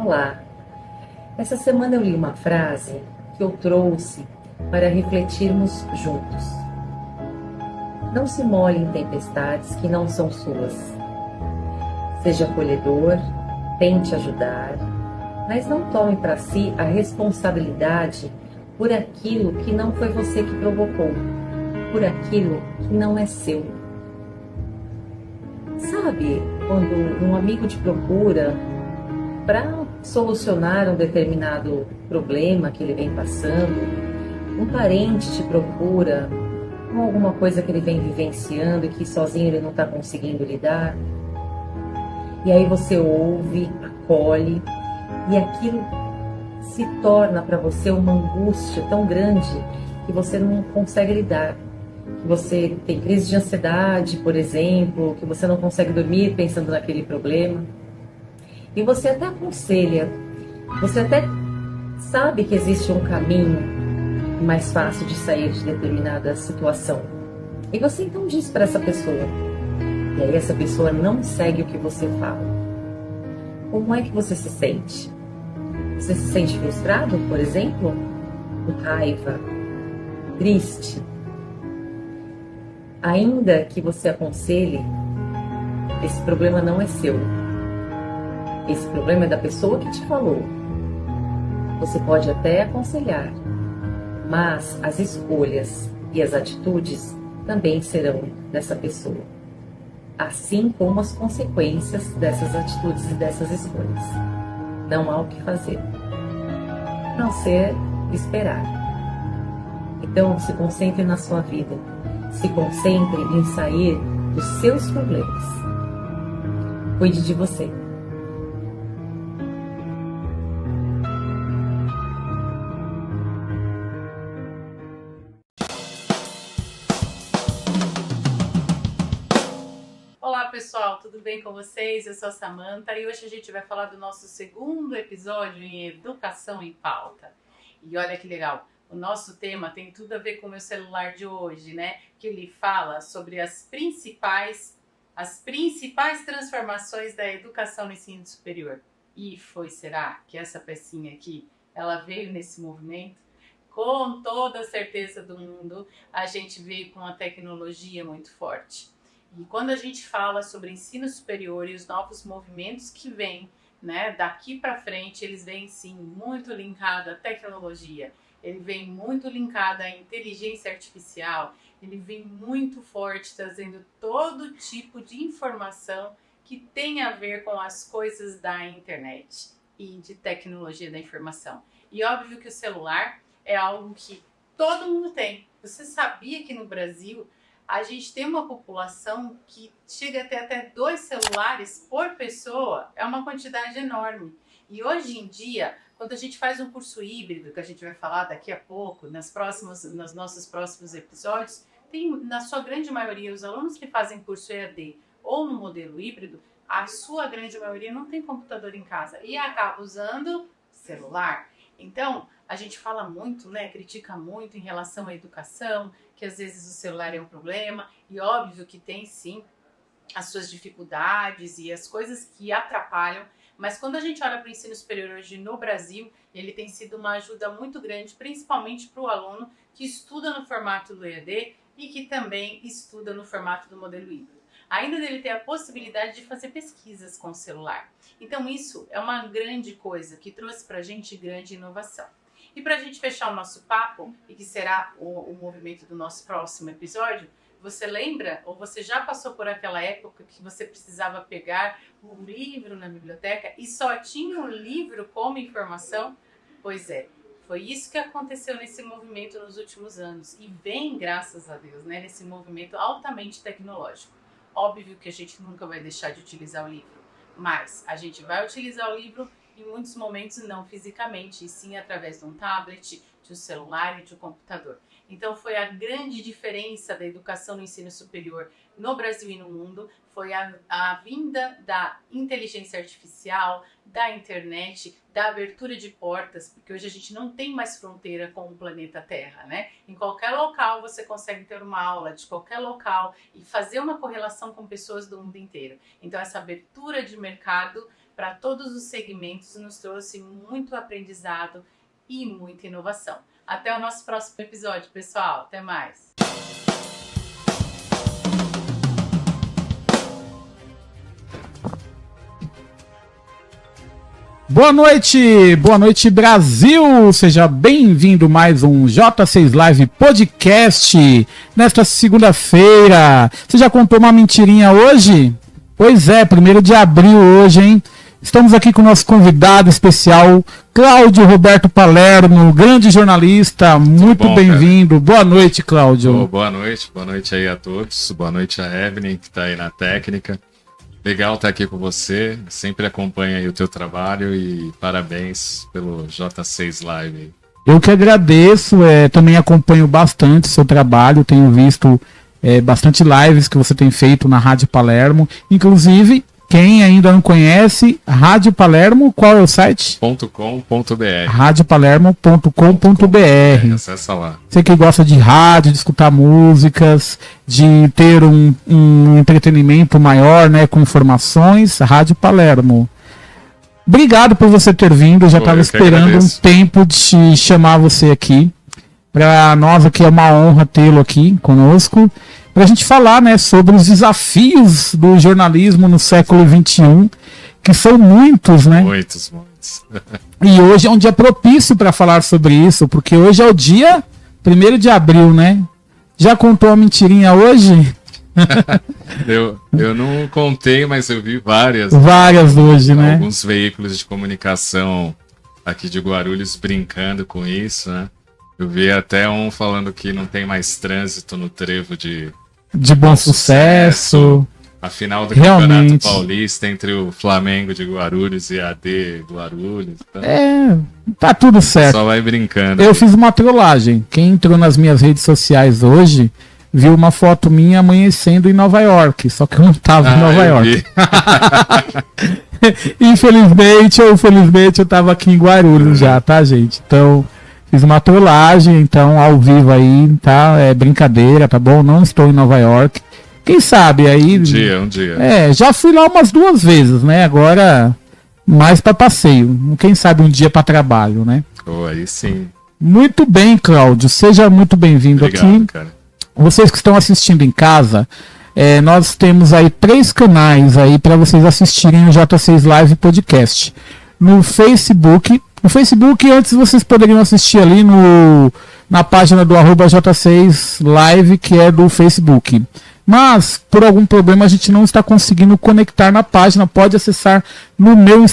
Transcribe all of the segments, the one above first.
Olá! Essa semana eu li uma frase que eu trouxe para refletirmos juntos. Não se molhe em tempestades que não são suas. Seja acolhedor, tente ajudar, mas não tome para si a responsabilidade por aquilo que não foi você que provocou, por aquilo que não é seu. Sabe quando um amigo te procura para solucionar um determinado problema que ele vem passando, um parente te procura com alguma coisa que ele vem vivenciando e que sozinho ele não está conseguindo lidar, e aí você ouve, acolhe, e aquilo se torna para você uma angústia tão grande que você não consegue lidar. Que você tem crise de ansiedade, por exemplo, que você não consegue dormir pensando naquele problema. E você até aconselha, você até sabe que existe um caminho mais fácil de sair de determinada situação. E você então diz para essa pessoa. E aí essa pessoa não segue o que você fala. Como é que você se sente? Você se sente frustrado, por exemplo? Com raiva? Triste? Ainda que você aconselhe, esse problema não é seu. Esse problema é da pessoa que te falou. Você pode até aconselhar, mas as escolhas e as atitudes também serão dessa pessoa, assim como as consequências dessas atitudes e dessas escolhas. Não há o que fazer, a não ser esperar. Então, se concentre na sua vida, se concentre em sair dos seus problemas. Cuide de você. Olá pessoal, tudo bem com vocês? Eu sou a Samantha e hoje a gente vai falar do nosso segundo episódio em Educação em Pauta. E olha que legal, o nosso tema tem tudo a ver com o meu celular de hoje, né? Que ele fala sobre as principais transformações da educação no ensino superior. E será que essa pecinha aqui, ela veio nesse movimento? Com toda a certeza do mundo, a gente veio com uma tecnologia muito forte. E quando a gente fala sobre ensino superior e os novos movimentos que vêm, né, daqui para frente, eles vêm sim muito linkado à tecnologia, ele vem muito linkado à inteligência artificial, ele vem muito forte trazendo todo tipo de informação que tem a ver com as coisas da internet e de tecnologia da informação. E óbvio que o celular é algo que todo mundo tem. Você sabia que no Brasil a gente tem uma população que chega a ter até 2 celulares por pessoa? É uma quantidade enorme. E hoje em dia, quando a gente faz um curso híbrido, que a gente vai falar daqui a pouco, nos nossos próximos episódios, tem, na sua grande maioria, os alunos que fazem curso EAD ou no modelo híbrido, a sua grande maioria não tem computador em casa e acaba usando celular. Então, a gente fala muito, né, critica muito em relação à educação, que às vezes o celular é um problema, e óbvio que tem sim as suas dificuldades e as coisas que atrapalham, mas quando a gente olha para o ensino superior hoje no Brasil, ele tem sido uma ajuda muito grande, principalmente para o aluno que estuda no formato do EAD e que também estuda no formato do modelo híbrido. Ainda dele ter a possibilidade de fazer pesquisas com o celular. Então isso é uma grande coisa que trouxe para a gente grande inovação. E para a gente fechar o nosso papo, e que será o movimento do nosso próximo episódio, você lembra ou você já passou por aquela época que você precisava pegar um livro na biblioteca e só tinha o livro como informação? Pois é, foi isso que aconteceu nesse movimento nos últimos anos e vem, graças a Deus, né, nesse movimento altamente tecnológico. Óbvio que a gente nunca vai deixar de utilizar o livro, mas a gente vai utilizar o livro em muitos momentos não fisicamente, e sim através de um tablet, de um celular e de um computador. Então foi a grande diferença da educação no ensino superior no Brasil e no mundo, foi a vinda da inteligência artificial, da internet, da abertura de portas, porque hoje a gente não tem mais fronteira com o planeta Terra, né? Em qualquer local você consegue ter uma aula de qualquer local e fazer uma correlação com pessoas do mundo inteiro. Então essa abertura de mercado para todos os segmentos nos trouxe muito aprendizado e muita inovação. Até o nosso próximo episódio, pessoal. Até mais! Boa noite Brasil, seja bem-vindo mais um J6 Live Podcast, nesta segunda-feira. Você já contou uma mentirinha hoje? Pois é, 1º de abril hoje, hein? Estamos aqui com o nosso convidado especial, Cláudio Roberto Palermo, grande jornalista, muito bem-vindo. Boa noite, Cláudio. Boa noite aí a todos, boa noite a Evelyn, que está aí na técnica. Legal estar aqui com você, sempre acompanha aí o teu trabalho e parabéns pelo J6 Live. Eu que agradeço, também acompanho bastante o seu trabalho, tenho visto bastante lives que você tem feito na Rádio Palermo, inclusive, quem ainda não conhece, Rádio Palermo, qual é o site? .com.br radiopalermo.com.br. Acessa lá. Você que gosta de rádio, de escutar músicas, de ter um entretenimento maior, né, com informações, Rádio Palermo. Obrigado por você ter vindo, eu já estava esperando um tempo de chamar você aqui. Para nós aqui é uma honra tê-lo aqui conosco, para a gente falar, né, sobre os desafios do jornalismo no século XXI, que são muitos, né? Muitos. E hoje é um dia propício para falar sobre isso, porque hoje é o dia 1º de abril, né? Já contou a mentirinha hoje? Eu não contei, mas eu vi várias. Várias hoje, né? Alguns veículos de comunicação aqui de Guarulhos brincando com isso, né? Eu vi até um falando que não tem mais trânsito no trevo de Bom Sucesso. A final do Realmente. Campeonato Paulista entre o Flamengo de Guarulhos e a AD Guarulhos. Então, Tá tudo certo. só vai brincando. Eu fiz uma trollagem. Quem entrou nas minhas redes sociais hoje viu uma foto minha amanhecendo em Nova York. Só que eu não tava em Nova York. Infelizmente ou felizmente eu tava aqui em Guarulhos já, tá, gente? Então, fiz uma trollagem, então, ao vivo aí, tá? É brincadeira, tá bom? Não estou em Nova York. Quem sabe aí... Um dia. Já fui lá umas 2 vezes, né? Agora, mais para passeio. Quem sabe um dia para trabalho, né? Aí sim. Muito bem, Cláudio. Seja muito bem-vindo aqui. Cara. Vocês que estão assistindo em casa, nós temos aí 3 canais aí para vocês assistirem o J6 Live Podcast. No Facebook, antes vocês poderiam assistir ali na página do @J6 Live, que é do Facebook. Mas, por algum problema, a gente não está conseguindo conectar na página. Pode acessar no meu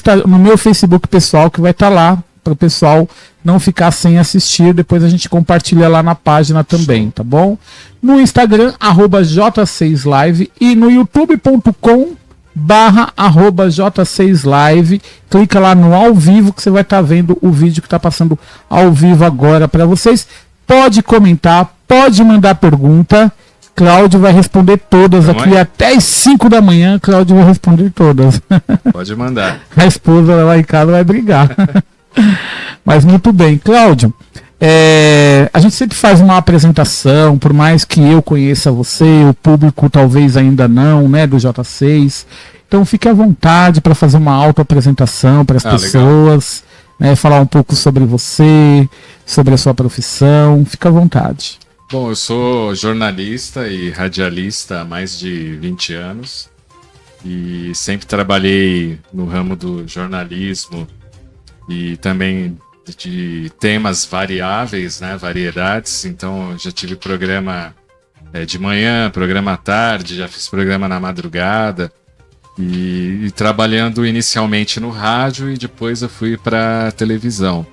Facebook pessoal, que vai estar lá, para o pessoal não ficar sem assistir. Depois a gente compartilha lá na página também, tá bom? No Instagram, @J6Live, e no youtube.com/@J6Live. Clica lá no ao vivo que você vai estar vendo o vídeo que está passando ao vivo agora para vocês. Pode comentar, pode mandar pergunta. Cláudio vai responder todas aqui até as 5 da manhã. Cláudio vai responder todas. Pode mandar. A esposa lá em casa vai brigar. Mas muito bem. Cláudio, a gente sempre faz uma apresentação, por mais que eu conheça você, o público talvez ainda não, né, do J6. Então fique à vontade para fazer uma autoapresentação para as pessoas, né, falar um pouco sobre você, sobre a sua profissão. Fique à vontade. Bom, eu sou jornalista e radialista há mais de 20 anos e sempre trabalhei no ramo do jornalismo e também de temas variáveis, né, variedades. Então já tive programa de manhã, programa à tarde, já fiz programa na madrugada e trabalhando inicialmente no rádio e depois eu fui para televisão.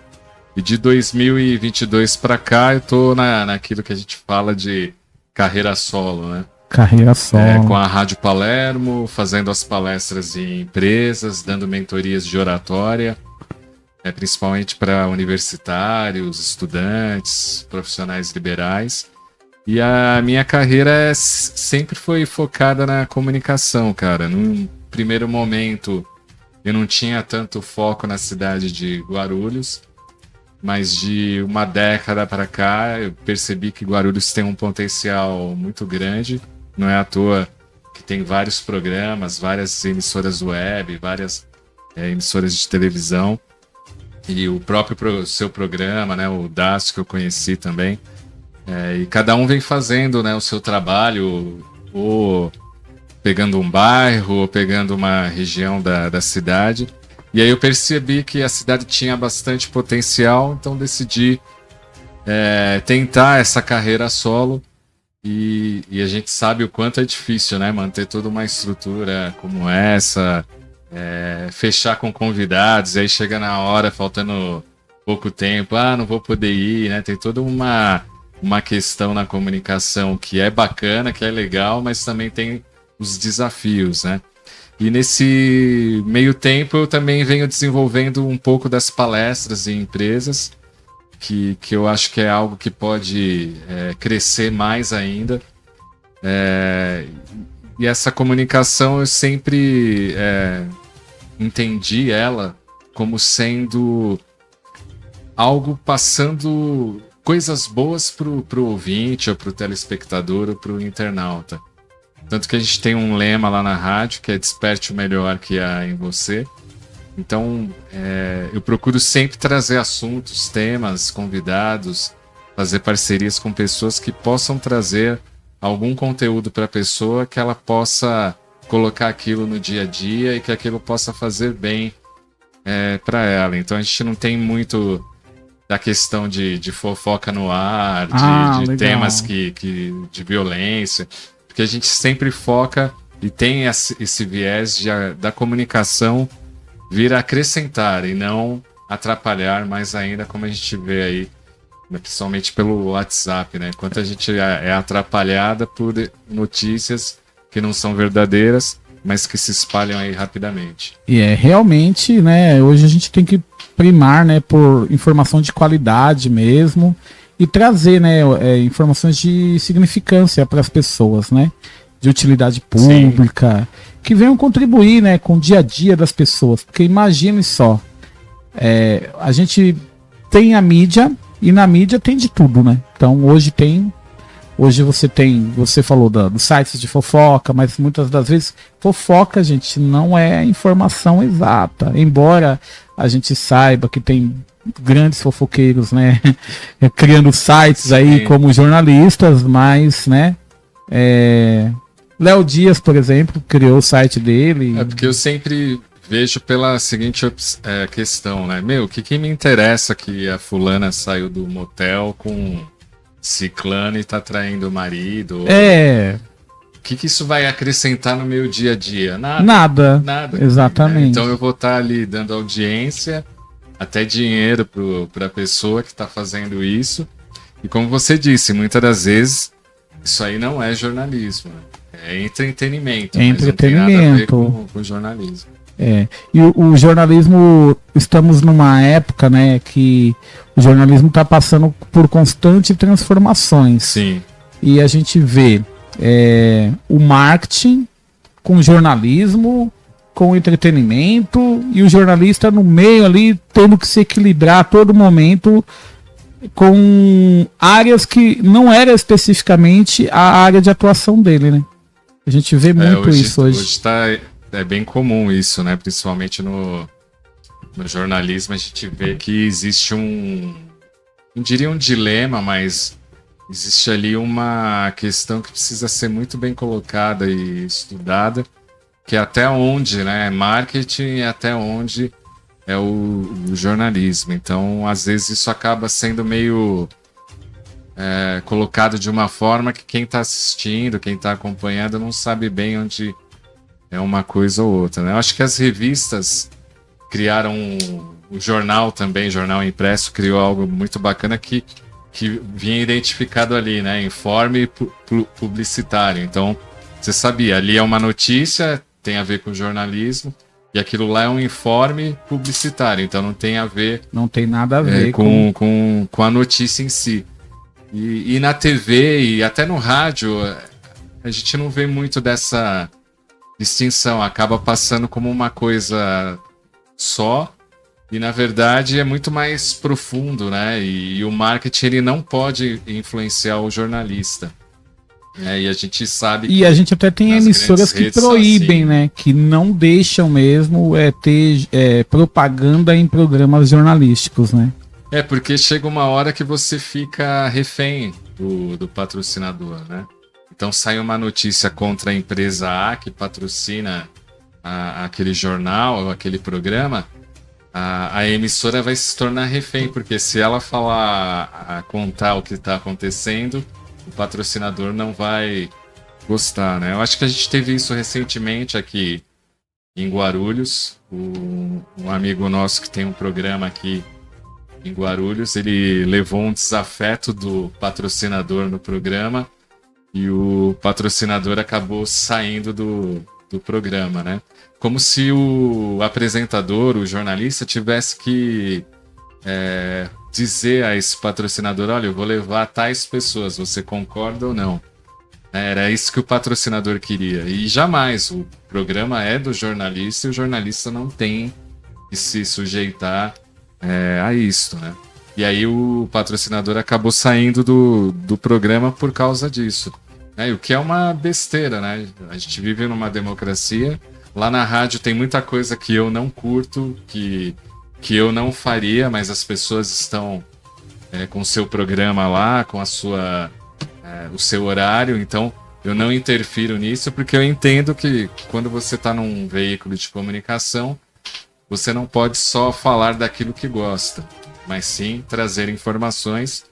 E de 2022 para cá eu tô naquilo que a gente fala de carreira solo, né? Carreira solo. Com a Rádio Palermo, fazendo as palestras em empresas, dando mentorias de oratória. principalmente para universitários, estudantes, profissionais liberais. E a minha carreira sempre foi focada na comunicação, cara. Num primeiro momento, eu não tinha tanto foco na cidade de Guarulhos, mas de uma década para cá, eu percebi que Guarulhos tem um potencial muito grande. Não é à toa que tem vários programas, várias emissoras web, várias emissoras de televisão. E o próprio seu programa, né, o Dácio, que eu conheci também. E cada um vem fazendo, né, o seu trabalho, ou pegando um bairro, ou pegando uma região da cidade. E aí eu percebi que a cidade tinha bastante potencial, então decidi tentar essa carreira solo. E a gente sabe o quanto é difícil, né, manter toda uma estrutura como essa, fechar com convidados, e aí chega na hora, faltando pouco tempo, não vou poder ir, né? Tem toda uma questão na comunicação que é bacana, que é legal, mas também tem os desafios, né? E nesse meio tempo eu também venho desenvolvendo um pouco das palestras em empresas, que eu acho que é algo que pode crescer mais ainda. E essa comunicação eu sempre entendi ela como sendo algo passando coisas boas pro ouvinte, ou pro telespectador, ou pro internauta. Tanto que a gente tem um lema lá na rádio, que é desperte o melhor que há em você. Então, eu procuro sempre trazer assuntos, temas, convidados, fazer parcerias com pessoas que possam trazer algum conteúdo para a pessoa, que ela possa colocar aquilo no dia a dia e que aquilo possa fazer bem para ela. Então, a gente não tem muito da questão de fofoca no ar, de temas de violência, porque a gente sempre foca e tem esse viés da comunicação vir a acrescentar e não atrapalhar mais ainda, como a gente vê aí, principalmente pelo WhatsApp, né? Quanto a gente é atrapalhada por notícias que não são verdadeiras, mas que se espalham aí rapidamente. E realmente, né, hoje a gente tem que primar, né, por informação de qualidade mesmo e trazer, né, informações de significância para as pessoas, né, de utilidade pública. Sim. Que venham contribuir, né, com o dia a dia das pessoas. Porque imagine só, a gente tem a mídia, e na mídia tem de tudo, né? Então hoje você falou dos sites de fofoca, mas muitas das vezes fofoca, gente, não é informação exata. Embora a gente saiba que tem grandes fofoqueiros, né, criando sites aí como jornalistas, mas, né, Léo Dias, por exemplo, criou o site dele. Porque eu sempre vejo pela seguinte questão, né? O que me interessa que a fulana saiu do motel com ciclano e tá traindo o marido? O que isso vai acrescentar no meu dia a dia? Nada. Exatamente. Né? Então eu vou estar ali dando audiência, até dinheiro para a pessoa que está fazendo isso. E como você disse, muitas das vezes isso aí não é jornalismo, né? É entretenimento. Mas não tem nada a ver com jornalismo. E o jornalismo, estamos numa época, né, que o jornalismo está passando por constantes transformações. Sim. E a gente vê o marketing com o jornalismo, com o entretenimento, e o jornalista no meio ali tendo que se equilibrar a todo momento com áreas que não era especificamente a área de atuação dele, né? A gente vê muito isso hoje. Hoje é bem comum isso, né? Principalmente no jornalismo, a gente vê que existe não diria um dilema, mas existe ali uma questão que precisa ser muito bem colocada e estudada, que é até onde, né, é marketing e até onde é o jornalismo. Então, às vezes isso acaba sendo meio colocado de uma forma que quem está assistindo, quem está acompanhando, não sabe bem onde é uma coisa ou outra, né? Eu acho que as revistas criaram o jornal também, jornal impresso, criou algo muito bacana que vinha identificado ali, né? Informe publicitário. Então, você sabia, ali é uma notícia, tem a ver com jornalismo, E aquilo lá é um informe publicitário, então não tem a ver... Não tem nada a ver com a notícia em si. E na TV e até no rádio, a gente não vê muito dessa distinção. Acaba passando como uma coisa só e, na verdade, é muito mais profundo, né? E o marketing ele não pode influenciar o jornalista. E a gente sabe... E a gente até tem emissoras que proíbem, assim, né? Que não deixam mesmo ter propaganda em programas jornalísticos, né? Porque chega uma hora que você fica refém do patrocinador, né? Então sai uma notícia contra a empresa A que patrocina aquele jornal ou aquele programa, a emissora vai se tornar refém, porque se ela contar o que está acontecendo, o patrocinador não vai gostar, né? Eu acho que a gente teve isso recentemente aqui em Guarulhos. Um amigo nosso que tem um programa aqui em Guarulhos, ele levou um desafeto do patrocinador no programa e o patrocinador acabou saindo do programa, né? Como se o apresentador, o jornalista, tivesse que dizer a esse patrocinador: olha, eu vou levar tais pessoas, você concorda ou não? Era isso que o patrocinador queria. E jamais, o programa é do jornalista e o jornalista não tem que se sujeitar a isso, né? E aí o patrocinador acabou saindo do programa por causa disso. O que é uma besteira, né? A gente vive numa democracia. Lá na rádio tem muita coisa que eu não curto, que eu não faria, mas as pessoas estão com o seu programa lá, com o seu horário, então eu não interfiro nisso, porque eu entendo que quando você está num veículo de comunicação, você não pode só falar daquilo que gosta, mas sim trazer informações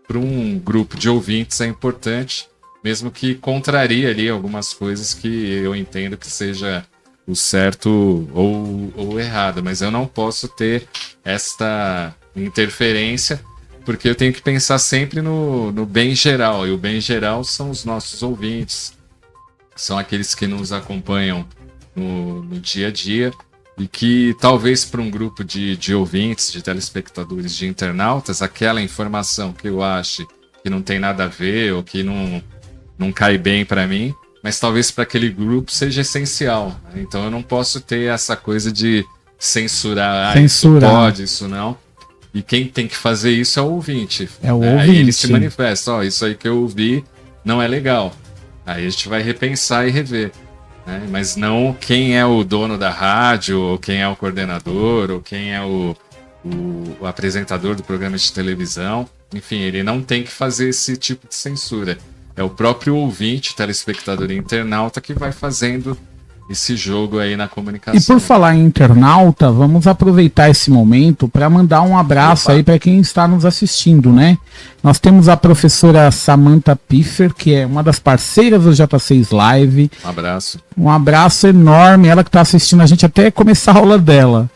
para um grupo de ouvintes é importante, mesmo que contrarie ali algumas coisas que eu entendo que seja o certo ou o errado, mas eu não posso ter esta interferência, porque eu tenho que pensar sempre no bem geral, e o bem geral são os nossos ouvintes, são aqueles que nos acompanham no dia a dia, e que talvez para um grupo de ouvintes, de telespectadores, de internautas, aquela informação que eu ache que não tem nada a ver ou que não cai bem para mim, mas talvez para aquele grupo seja essencial. Então eu não posso ter essa coisa de censurar. Isso pode, isso não. E quem tem que fazer isso é o ouvinte. É o ouvinte. Aí ele se manifesta: isso aí que eu ouvi não é legal. Aí a gente vai repensar e rever. Mas não quem é o dono da rádio, ou quem é o coordenador, ou quem é o apresentador do programa de televisão. Enfim, ele não tem que fazer esse tipo de censura. É o próprio ouvinte, telespectador e internauta que vai fazendo esse jogo aí na comunicação. E por falar em internauta, vamos aproveitar esse momento para mandar um abraço aí para quem está nos assistindo, né? Nós temos a professora Samantha Piffer, que é uma das parceiras do J6 Live. Um abraço. Um abraço enorme, ela que está assistindo a gente até começar a aula dela.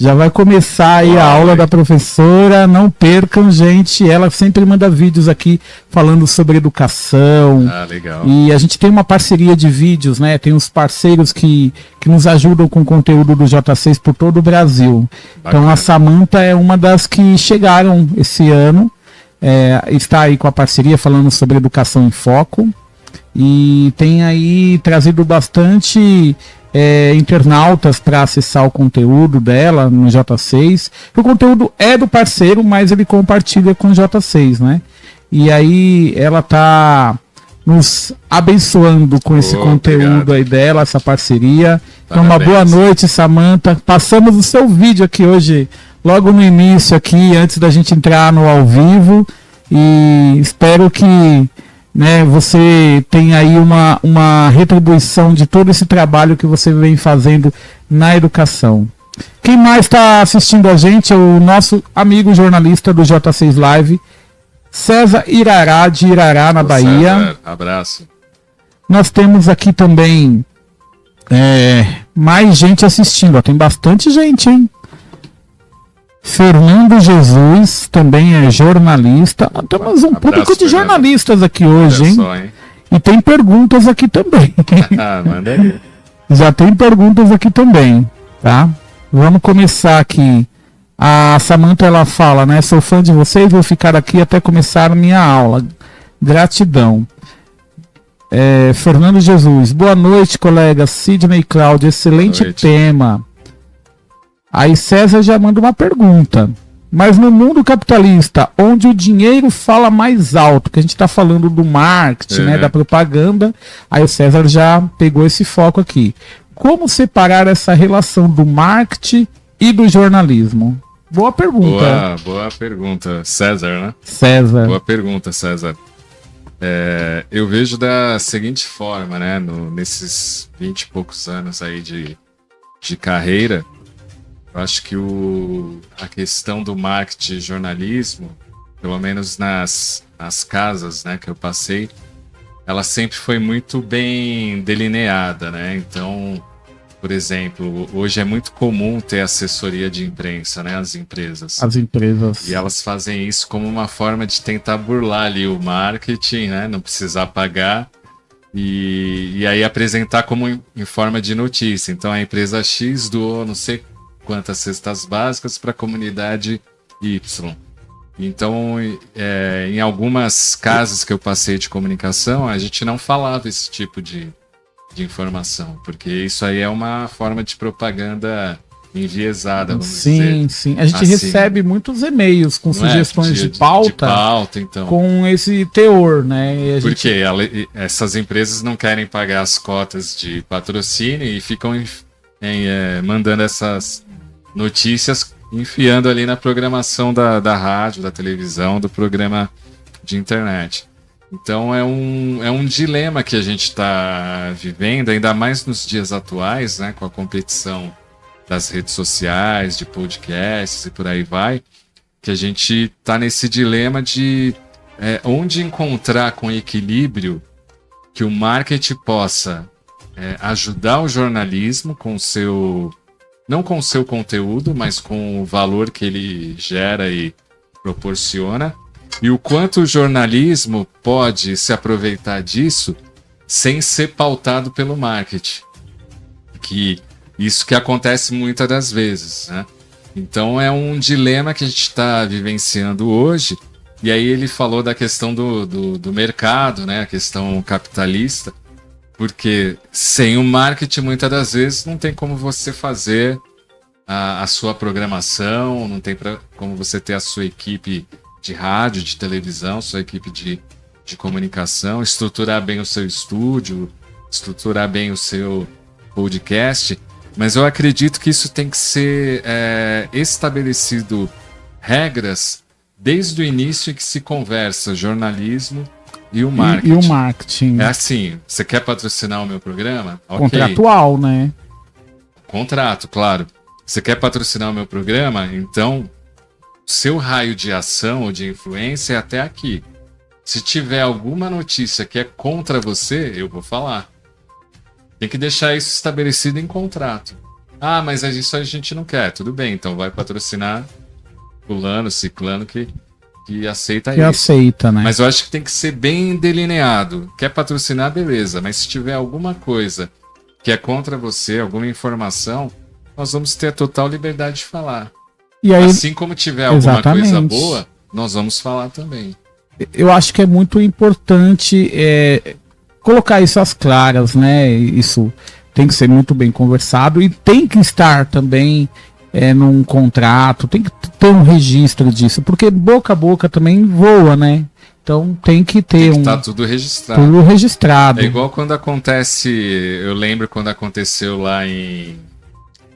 Já vai começar aí a aula da professora, não percam, gente. Ela sempre manda vídeos aqui falando sobre educação. Legal. E a gente tem uma parceria de vídeos, né? Tem os parceiros que nos ajudam com o conteúdo do J6 por todo o Brasil. Bacana. Então a Samantha é uma das que chegaram esse ano. Está aí com a parceria falando sobre educação em foco. E tem aí trazido bastante... internautas para acessar o conteúdo dela no J6. O conteúdo é do parceiro, mas ele compartilha com o J6, né? E aí ela tá nos abençoando com esse conteúdo aí dela, essa parceria. Então, uma boa noite, Samantha. Passamos o seu vídeo aqui hoje, logo no início aqui, antes da gente entrar no ao vivo. E espero que você tem aí uma retribuição de todo esse trabalho que você vem fazendo na educação. Quem mais está assistindo a gente é o nosso amigo jornalista do J6 Live, César Irará, de Irará, na Bahia. César, abraço. Nós temos aqui também mais gente assistindo. Tem bastante gente, hein? Fernando Jesus também é jornalista. Temos um público de jornalistas aqui hoje, hein? E tem perguntas aqui também. Manda aí. Já tem perguntas aqui também, tá? Vamos começar aqui. A Samantha, ela fala, né? Sou fã de vocês, vou ficar aqui até começar minha aula. Gratidão. Fernando Jesus. Boa noite, colega. Sidney Cláudio, excelente tema. Aí César já manda uma pergunta. Mas no mundo capitalista, onde o dinheiro fala mais alto, que a gente está falando do marketing, né, da propaganda, aí o César já pegou esse foco aqui. Como separar essa relação do marketing e do jornalismo? Boa pergunta. Boa pergunta, César, né? César. Boa pergunta, César. Eu vejo da seguinte forma, né, nesses 20 e poucos anos aí de carreira, eu acho que a questão do marketing e jornalismo, pelo menos nas casas, né, que eu passei, ela sempre foi muito bem delineada, né? Então, por exemplo, hoje é muito comum ter assessoria de imprensa, né, as empresas. As empresas. E elas fazem isso como uma forma de tentar burlar ali o marketing, né, não precisar pagar. E aí apresentar como em forma de notícia. Então a empresa X doou não sei quantas cestas básicas para a comunidade Y. Então, em algumas casas que eu passei de comunicação, a gente não falava esse tipo de informação, porque isso aí é uma forma de propaganda enviesada, vamos dizer. Sim. A gente assim, recebe muitos e-mails com sugestões de pauta, então. Com esse teor, né? Porque essas empresas não querem pagar as cotas de patrocínio e ficam mandando essas notícias, enfiando ali na programação da rádio, da televisão, do programa de internet. Então é um dilema que a gente está vivendo, ainda mais nos dias atuais, né, com a competição das redes sociais, de podcasts e por aí vai, que a gente está nesse dilema de onde encontrar com equilíbrio que o marketing possa ajudar o jornalismo com o seu... não com o seu conteúdo, mas com o valor que ele gera e proporciona, e o quanto o jornalismo pode se aproveitar disso sem ser pautado pelo marketing. Isso que acontece muitas das vezes, né? Então é um dilema que a gente está vivenciando hoje, e aí ele falou da questão do mercado, né? A questão capitalista, porque sem o marketing, muitas das vezes, não tem como você fazer a sua programação, não tem como você ter a sua equipe de rádio, de televisão, sua equipe de comunicação, estruturar bem o seu estúdio, estruturar bem o seu podcast. Mas eu acredito que isso tem que ser estabelecido regras desde o início que se conversa jornalismo e o marketing. E o marketing. É assim, você quer patrocinar o meu programa? Okay. Contratual, né? Contrato, claro. Você quer patrocinar o meu programa? Então, seu raio de ação ou de influência é até aqui. Se tiver alguma notícia que é contra você, eu vou falar. Tem que deixar isso estabelecido em contrato. Ah, mas isso a gente não quer. Tudo bem, então vai patrocinar fulano, ciclano que aceita isso. Que aceita, né? Mas eu acho que tem que ser bem delineado. Quer patrocinar, beleza. Mas se tiver alguma coisa que é contra você, alguma informação, nós vamos ter a total liberdade de falar. E aí, assim como tiver alguma coisa boa, nós vamos falar também. Eu acho que é muito importante colocar isso às claras, né? Isso tem que ser muito bem conversado e tem que estar também num contrato, tem que ter um registro disso, porque boca a boca também voa, né? Então tem que ter tá tudo registrado. Tudo registrado. É igual quando acontece, eu lembro quando aconteceu lá em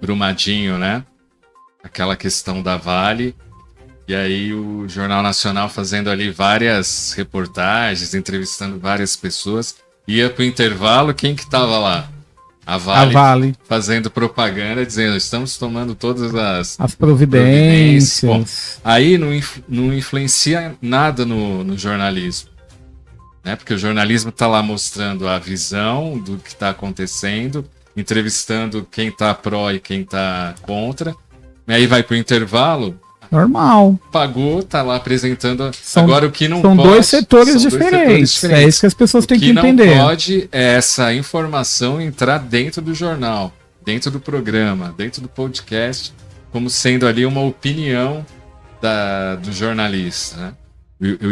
Brumadinho, né? Aquela questão da Vale. E aí o Jornal Nacional fazendo ali várias reportagens, entrevistando várias pessoas. Ia pro intervalo, quem que tava lá? A Vale. Fazendo propaganda, dizendo, estamos tomando todas as providências. Bom, aí não influencia nada no jornalismo. Né? Porque o jornalismo está lá mostrando a visão do que está acontecendo, entrevistando quem está pró e quem está contra. E aí vai pro intervalo, Normal. Pagou, tá lá apresentando. São, agora, o que não são pode... dois setores diferentes. É isso que as pessoas têm que entender. O que não pode é essa informação entrar dentro do jornal, dentro do programa, dentro do podcast, como sendo ali uma opinião do jornalista, né?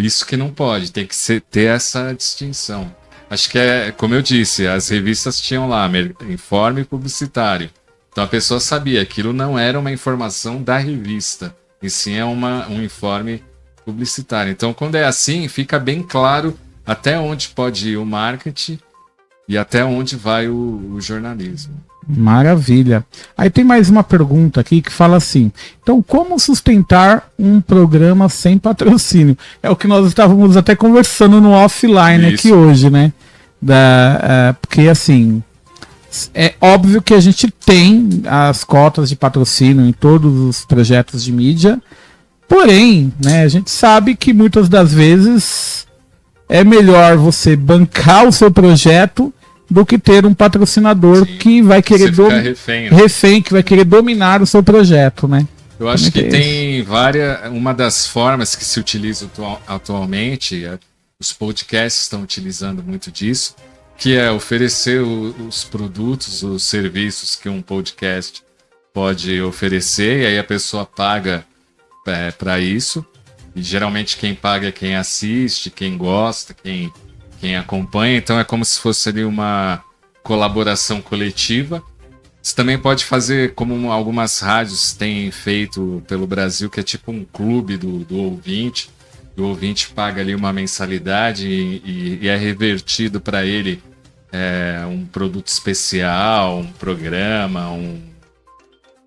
Isso que não pode, tem que ter essa distinção. Acho que como eu disse, as revistas tinham lá informe publicitário. Então a pessoa sabia, aquilo não era uma informação da revista, e sim é um informe publicitário. Então, quando é assim, fica bem claro até onde pode ir o marketing e até onde vai o jornalismo. Maravilha. Aí tem mais uma pergunta aqui que fala assim: então, como sustentar um programa sem patrocínio? É o que nós estávamos até conversando no offline aqui hoje, né? Porque assim, é óbvio que a gente tem as cotas de patrocínio em todos os projetos de mídia, porém, né, a gente sabe que muitas das vezes é melhor você bancar o seu projeto do que ter um patrocinador que vai querer refém, que vai querer dominar o seu projeto, né? Eu acho que tem uma das formas que se utiliza atualmente, os podcasts estão utilizando muito disso, que é oferecer os produtos, os serviços que um podcast pode oferecer, e aí a pessoa paga para isso. E geralmente quem paga é quem assiste, quem gosta, quem acompanha. Então é como se fosse ali uma colaboração coletiva. Você também pode fazer, como algumas rádios têm feito pelo Brasil, que é tipo um clube do ouvinte. O ouvinte paga ali uma mensalidade e é revertido para ele um produto especial, um programa,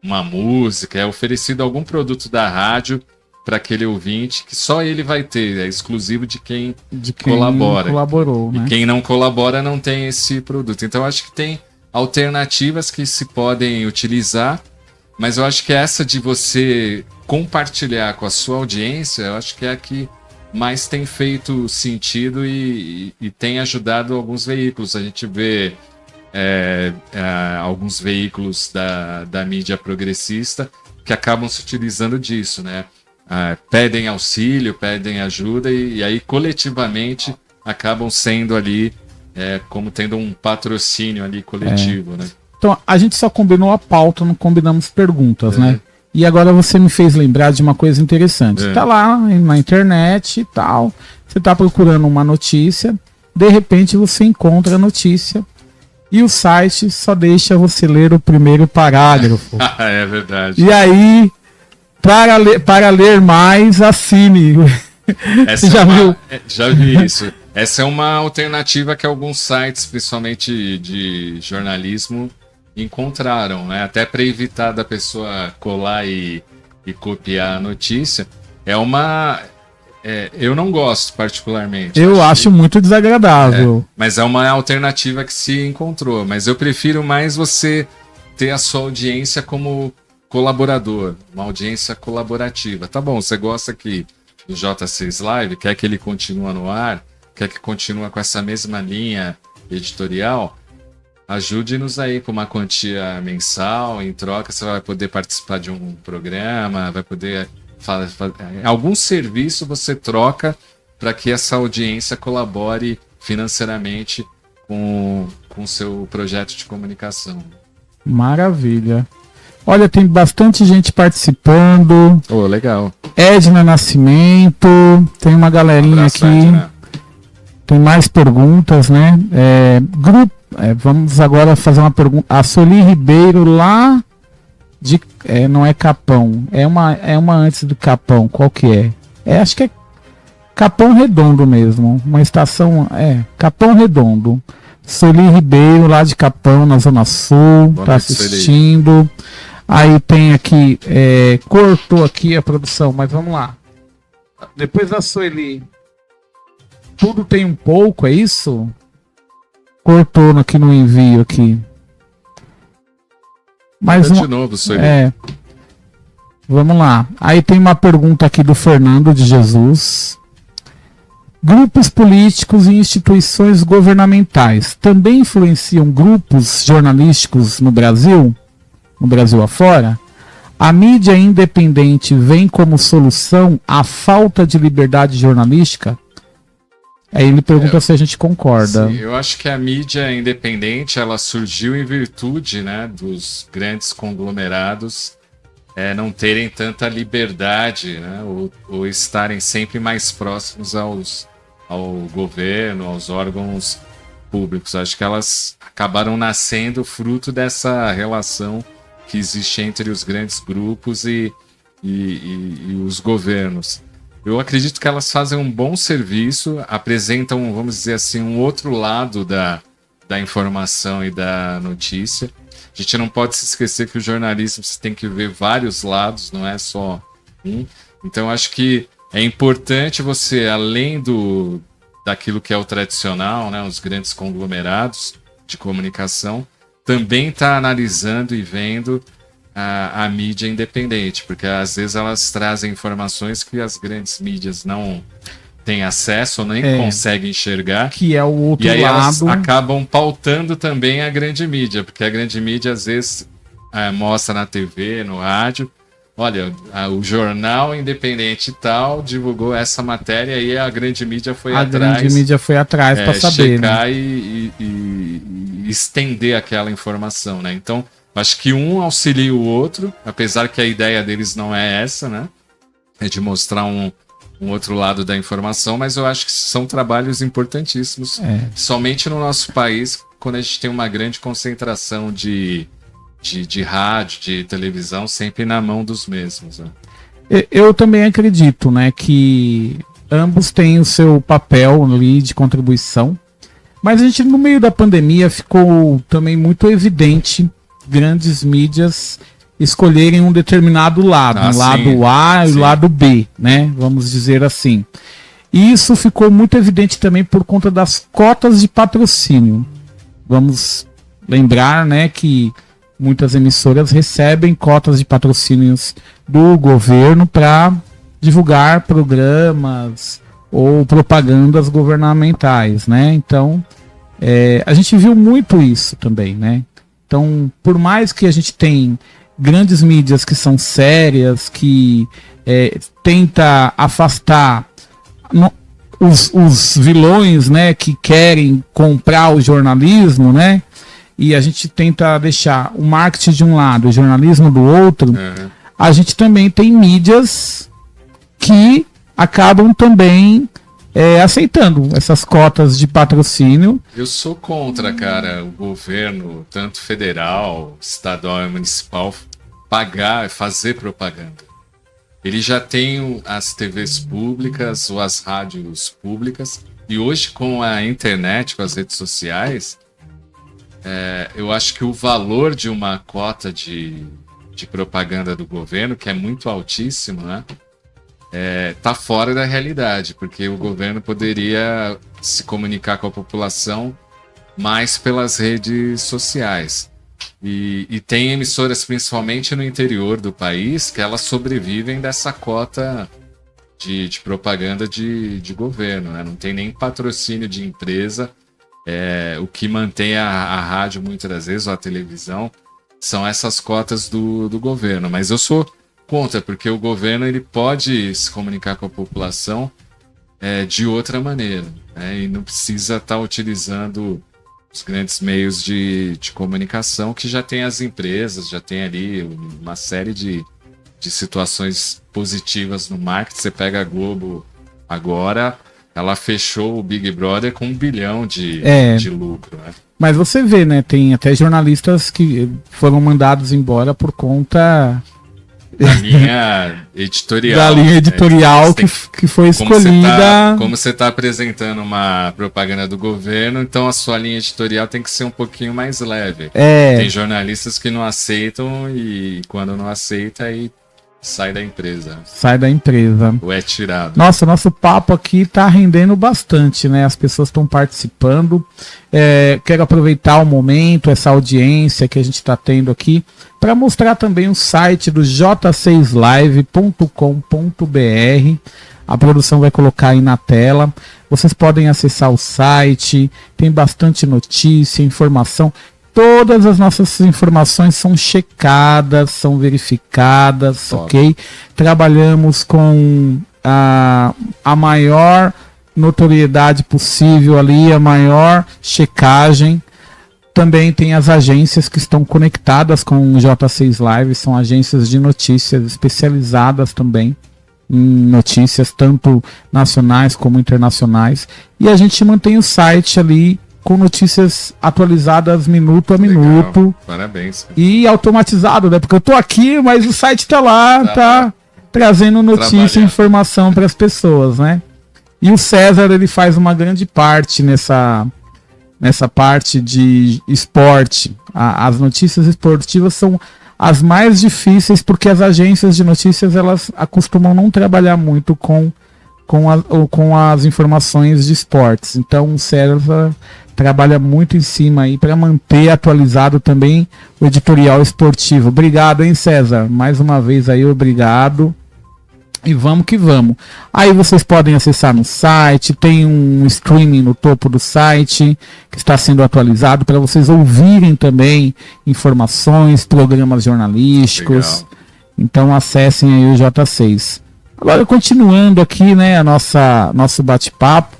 uma música. É oferecido algum produto da rádio para aquele ouvinte que só ele vai ter, é exclusivo de quem colaborou, e né? Quem não colabora não tem esse produto. Então eu acho que tem alternativas que se podem utilizar, mas eu acho que essa de você compartilhar com a sua audiência, eu acho que é a que mais tem feito sentido e tem ajudado alguns veículos. A gente vê alguns veículos da mídia progressista que acabam se utilizando disso, né? Pedem auxílio, pedem ajuda e aí coletivamente acabam sendo ali como tendo um patrocínio ali coletivo, né? Então a gente só combinou a pauta, não combinamos perguntas, né? E agora você me fez lembrar de uma coisa interessante. Tá lá na internet e tal, você tá procurando uma notícia, de repente você encontra a notícia e o site só deixa você ler o primeiro parágrafo. É verdade. E aí, para ler mais, assine. Já vi isso. Essa é uma alternativa que alguns sites, principalmente de jornalismo, encontraram, né? Até para evitar da pessoa colar e copiar a notícia. Eu não gosto particularmente. Eu acho muito desagradável. Mas é uma alternativa que se encontrou. Mas eu prefiro mais você ter a sua audiência como colaborador, uma audiência colaborativa. Tá bom, você gosta aqui do J6 Live, quer que ele continue no ar, quer que continue com essa mesma linha editorial, ajude-nos aí com uma quantia mensal, em troca você vai poder participar de um programa, vai poder algum serviço você troca para que essa audiência colabore financeiramente com o seu projeto de comunicação. Maravilha. Olha, tem bastante gente participando. Legal. Edna Nascimento, tem uma galerinha aqui. Edna. Tem mais perguntas, né? Vamos agora fazer uma pergunta. A Soli Ribeiro lá de... não é Capão. É uma antes do Capão. Qual que é? Acho que é Capão Redondo mesmo. Uma estação... Capão Redondo. Soli Ribeiro lá de Capão, na Zona Sul. Tá assistindo. Aí tem aqui... cortou aqui a produção, mas vamos lá. Depois da Sueli... Tudo tem um pouco, é isso? Cortou aqui no envio aqui. Mais de novo, Sueli. Vamos lá. Aí tem uma pergunta aqui do Fernando de Jesus. Grupos políticos e instituições governamentais também influenciam grupos jornalísticos no Brasil? No Brasil afora? A mídia independente vem como solução à falta de liberdade jornalística? Aí ele pergunta se a gente concorda. Sim, eu acho que a mídia independente ela surgiu em virtude, né, dos grandes conglomerados não terem tanta liberdade, né, ou estarem sempre mais próximos ao governo, aos órgãos públicos. Acho que elas acabaram nascendo fruto dessa relação que existe entre os grandes grupos e os governos. Eu acredito que elas fazem um bom serviço, apresentam, vamos dizer assim, um outro lado da informação e da notícia. A gente não pode se esquecer que o jornalismo você tem que ver vários lados, não é só um. Então, acho que é importante você, além daquilo que é o tradicional, né, os grandes conglomerados de comunicação, também estar analisando e vendo a mídia independente, porque às vezes elas trazem informações que as grandes mídias não têm acesso ou nem conseguem enxergar. Que é o outro lado. E aí elas lado. acabam pautando também a grande mídia, porque a grande mídia às vezes mostra na TV, no rádio, olha, o jornal independente e tal divulgou essa matéria e a grande mídia foi atrás. A grande mídia foi atrás para saber. Checar, né? e estender aquela informação, né? Então, acho que um auxilia o outro, apesar que a ideia deles não é essa, né? É de mostrar um outro lado da informação, mas eu acho que são trabalhos importantíssimos. Somente no nosso país, quando a gente tem uma grande concentração de rádio, de televisão, sempre na mão dos mesmos. Né? Eu também acredito, né, que ambos têm o seu papel ali de contribuição, mas a gente, no meio da pandemia, ficou também muito evidente grandes mídias escolherem um determinado lado, um lado A e o lado B, né? Vamos dizer assim. E isso ficou muito evidente também por conta das cotas de patrocínio. Vamos lembrar, né, que muitas emissoras recebem cotas de patrocínios do governo para divulgar programas ou propagandas governamentais, né? Então, a gente viu muito isso também, né? Então, por mais que a gente tenha grandes mídias que são sérias, que tenta afastar os vilões, né, que querem comprar o jornalismo, né, e a gente tenta deixar o marketing de um lado, o jornalismo do outro, a gente também tem mídias que acabam também aceitando essas cotas de patrocínio. Eu sou contra, cara, o governo, tanto federal, estadual e municipal, fazer propaganda. Ele já tem as TVs públicas ou as rádios públicas, e hoje com a internet, com as redes sociais, eu acho que o valor de uma cota de propaganda do governo, que é muito altíssimo, né? Tá fora da realidade, porque o governo poderia se comunicar com a população mais pelas redes sociais. E tem emissoras, principalmente no interior do país, que elas sobrevivem dessa cota de propaganda de governo, né? Não tem nem patrocínio de empresa. O que mantém a rádio, muitas das vezes, ou a televisão, são essas cotas do governo. Mas eu sou contra, porque o governo ele pode se comunicar com a população de outra maneira, né? E não precisa estar utilizando os grandes meios de comunicação, que já tem as empresas, já tem ali uma série de situações positivas no marketing. Você pega a Globo agora, ela fechou o Big Brother com 1 bilhão de lucro, né? Mas você vê, né, tem até jornalistas que foram mandados embora por conta da linha editorial. Da linha editorial que foi escolhida. Como você está apresentando uma propaganda do governo, então a sua linha editorial tem que ser um pouquinho mais leve. Tem jornalistas que não aceitam e quando não aceita, aí sai da empresa. Sai da empresa. Ou é tirado. Nossa, nosso papo aqui tá rendendo bastante, né? As pessoas estão participando. Quero aproveitar o momento, essa audiência que a gente está tendo aqui, para mostrar também o site do j6live.com.br. A produção vai colocar aí na tela. Vocês podem acessar o site, tem bastante notícia, informação. todas as nossas informações são checadas, são verificadas, Top. ok? Trabalhamos com a maior notoriedade possível ali, a maior checagem. Também tem as agências que estão conectadas com o J6 Live, são agências de notícias especializadas também em notícias, tanto nacionais como internacionais. E a gente mantém o site ali com notícias atualizadas minuto a minuto. Legal. Parabéns. E automatizado, né? Porque eu tô aqui, mas o site tá lá, tá trazendo notícia e informação para as pessoas, né? E o César, ele faz uma grande parte nessa parte de esporte. As notícias esportivas são as mais difíceis porque as agências de notícias, elas acostumam não trabalhar muito com as informações de esportes. Então o César trabalha muito em cima aí para manter atualizado também o editorial esportivo. Obrigado, hein, César? Mais uma vez aí, obrigado. E vamos que vamos. Aí vocês podem acessar no site, tem um streaming no topo do site que está sendo atualizado para vocês ouvirem também informações, programas jornalísticos. Legal. Então acessem aí o J6. Agora, continuando aqui, né, nosso bate-papo,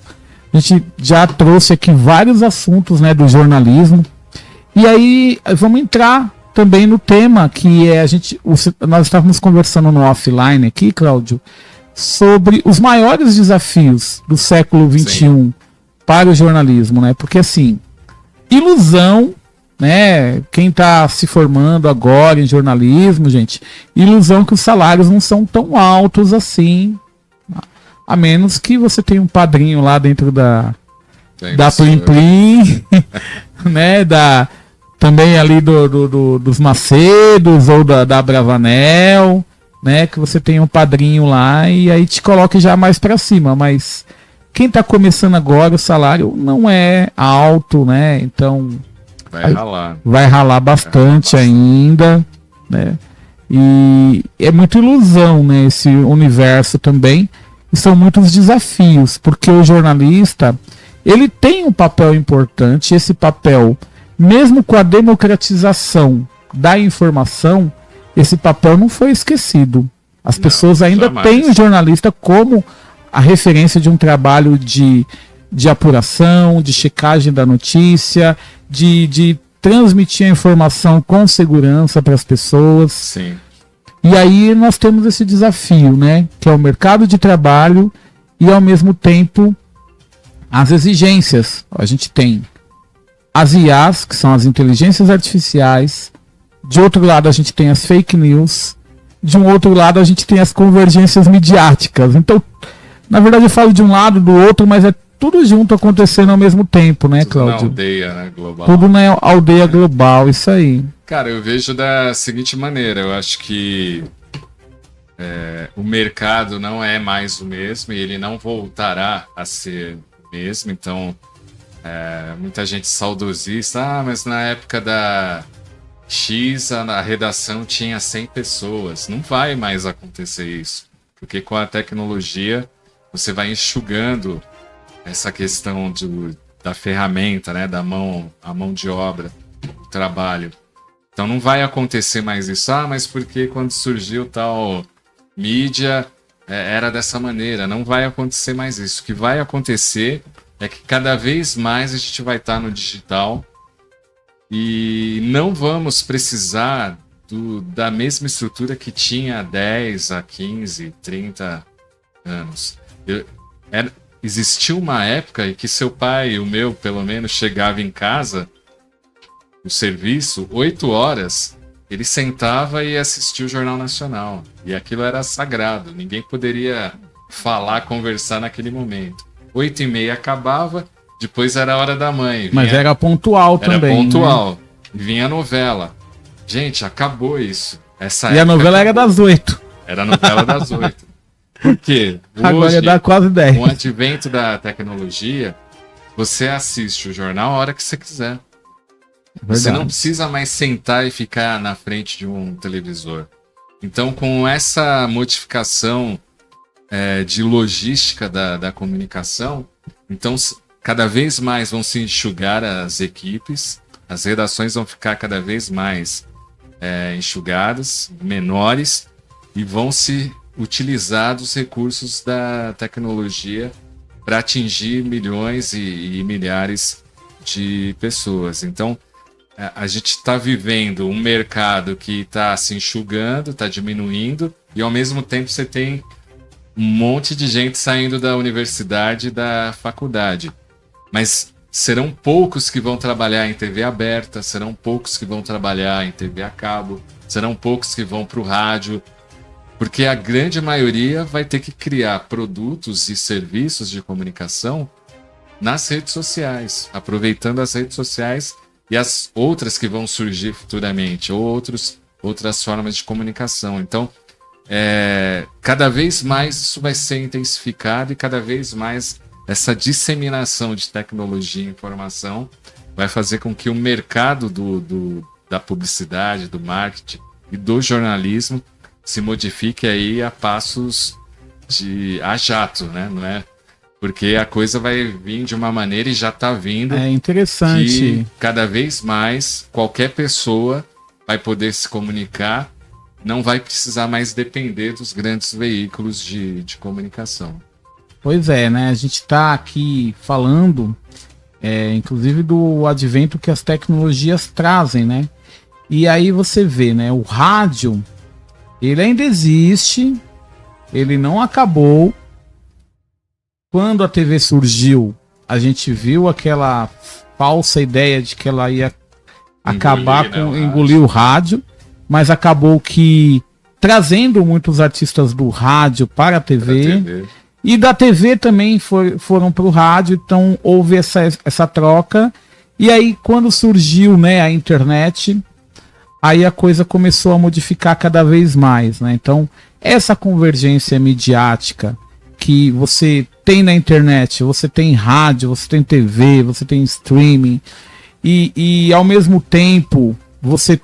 a gente já trouxe aqui vários assuntos, né, do jornalismo. E aí vamos entrar também no tema que é nós estávamos conversando no offline aqui, Cláudio, sobre os maiores desafios do século XXI para o jornalismo, né? Porque assim, ilusão, né? Quem está se formando agora em jornalismo, gente, ilusão que os salários não são tão altos assim, a menos que você tenha um padrinho lá dentro da Plim Plim, né? Também ali dos Macedos ou da Bravanel, né? Que você tem um padrinho lá e aí te coloque já mais para cima. Mas quem está começando agora, o salário não é alto, né? Então vai ralar bastante ainda, né? E é muita ilusão, né? Esse universo também. E são muitos desafios, porque o jornalista, ele tem um papel importante, esse papel, mesmo com a democratização da informação, esse papel não foi esquecido. As pessoas ainda têm o jornalista como a referência de um trabalho de apuração, de checagem da notícia, de transmitir a informação com segurança para as pessoas. Sim. E aí nós temos esse desafio, né? Que é o mercado de trabalho e, ao mesmo tempo, as exigências. A gente tem as IAs, que são as inteligências artificiais. De outro lado, a gente tem as fake news. De um outro lado, a gente tem as convergências midiáticas. Então, na verdade, eu falo de um lado, do outro, mas é tudo junto acontecendo ao mesmo tempo, né, Cláudio? Tudo na aldeia, né, global. Tudo na aldeia global, isso aí. Cara, eu vejo da seguinte maneira, eu acho que o mercado não é mais o mesmo e ele não voltará a ser o mesmo, então muita gente saudosista, mas na época da X a redação tinha 100 pessoas, não vai mais acontecer isso, porque com a tecnologia você vai enxugando essa questão da ferramenta, né, a mão de obra, o trabalho. Então não vai acontecer mais isso. Mas porque quando surgiu tal mídia era dessa maneira. Não vai acontecer mais isso. O que vai acontecer é que cada vez mais a gente vai estar no digital e não vamos precisar da mesma estrutura que tinha há 10, a 15, 30 anos. Existiu uma época em que seu pai, o meu pelo menos, chegava em casa o serviço, 8 horas, ele sentava e assistia o Jornal Nacional. E aquilo era sagrado, ninguém poderia falar, conversar naquele momento. 8h30 acabava, depois era a hora da mãe. Mas era pontual também. Era pontual. Né? Vinha a novela. Gente, acabou isso. E a novela era das 8. Era a novela das 8. Por quê? Agora dá quase 10. Com o advento da tecnologia, você assiste o jornal a hora que você quiser. Verdade. Você não precisa mais sentar e ficar na frente de um televisor. Então, com essa modificação de logística da comunicação, então cada vez mais vão se enxugar as equipes As redações vão ficar cada vez mais enxugadas, menores, e vão se utilizar dos recursos da tecnologia para atingir milhões e milhares de pessoas. Então, a gente está vivendo um mercado que está se enxugando, está diminuindo, e ao mesmo tempo você tem um monte de gente saindo da universidade e da faculdade. Mas serão poucos que vão trabalhar em TV aberta, serão poucos que vão trabalhar em TV a cabo, serão poucos que vão para o rádio, porque a grande maioria vai ter que criar produtos e serviços de comunicação nas redes sociais, aproveitando as redes sociais e as outras que vão surgir futuramente, ou outras formas de comunicação. Então, cada vez mais isso vai ser intensificado, e cada vez mais essa disseminação de tecnologia e informação vai fazer com que o mercado da publicidade, do marketing e do jornalismo se modifique aí a passos a jato, né? Não é? Porque a coisa vai vir de uma maneira, e já está vindo. É interessante. Que cada vez mais qualquer pessoa vai poder se comunicar, não vai precisar mais depender dos grandes veículos de comunicação. Pois é, né? A gente está aqui falando, inclusive, do advento que as tecnologias trazem, né? E aí você vê, né? O rádio, ele ainda existe, ele não acabou. Quando a TV surgiu, a gente viu aquela falsa ideia de que ela ia engolir o rádio, mas acabou que trazendo muitos artistas do rádio para a TV. E da TV também foram para o rádio, então houve essa troca. E aí, quando surgiu, né, a internet, aí a coisa começou a modificar cada vez mais, né? Então, essa convergência midiática que você tem na internet, você tem rádio, você tem TV, você tem streaming, e ao mesmo tempo você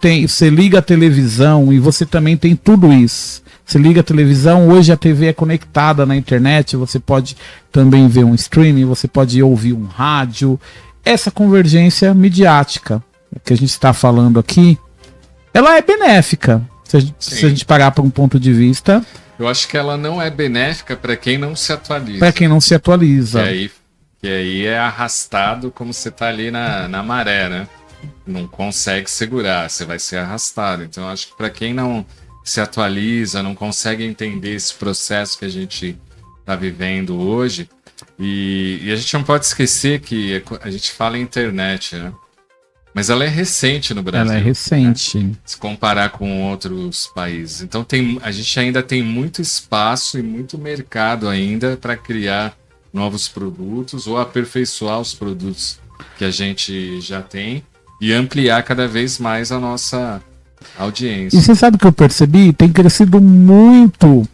liga a televisão e você também tem tudo isso. Você liga a televisão, hoje a TV é conectada na internet, você pode também ver um streaming, você pode ouvir um rádio. Essa convergência midiática que a gente está falando aqui, ela é benéfica, se a gente parar por um ponto de vista. Eu acho que ela não é benéfica para quem não se atualiza. Para quem não se atualiza. Que aí é arrastado como você está ali na maré, né? Não consegue segurar, você vai ser arrastado. Então eu acho que para quem não se atualiza, não consegue entender esse processo que a gente está vivendo hoje. E a gente não pode esquecer que a gente fala em internet, né? Mas ela é recente no Brasil. Ela é recente. Né? Se comparar com outros países. Então a gente ainda tem muito espaço e muito mercado ainda para criar novos produtos ou aperfeiçoar os produtos que a gente já tem e ampliar cada vez mais a nossa audiência. E você sabe o que eu percebi? Tem crescido muito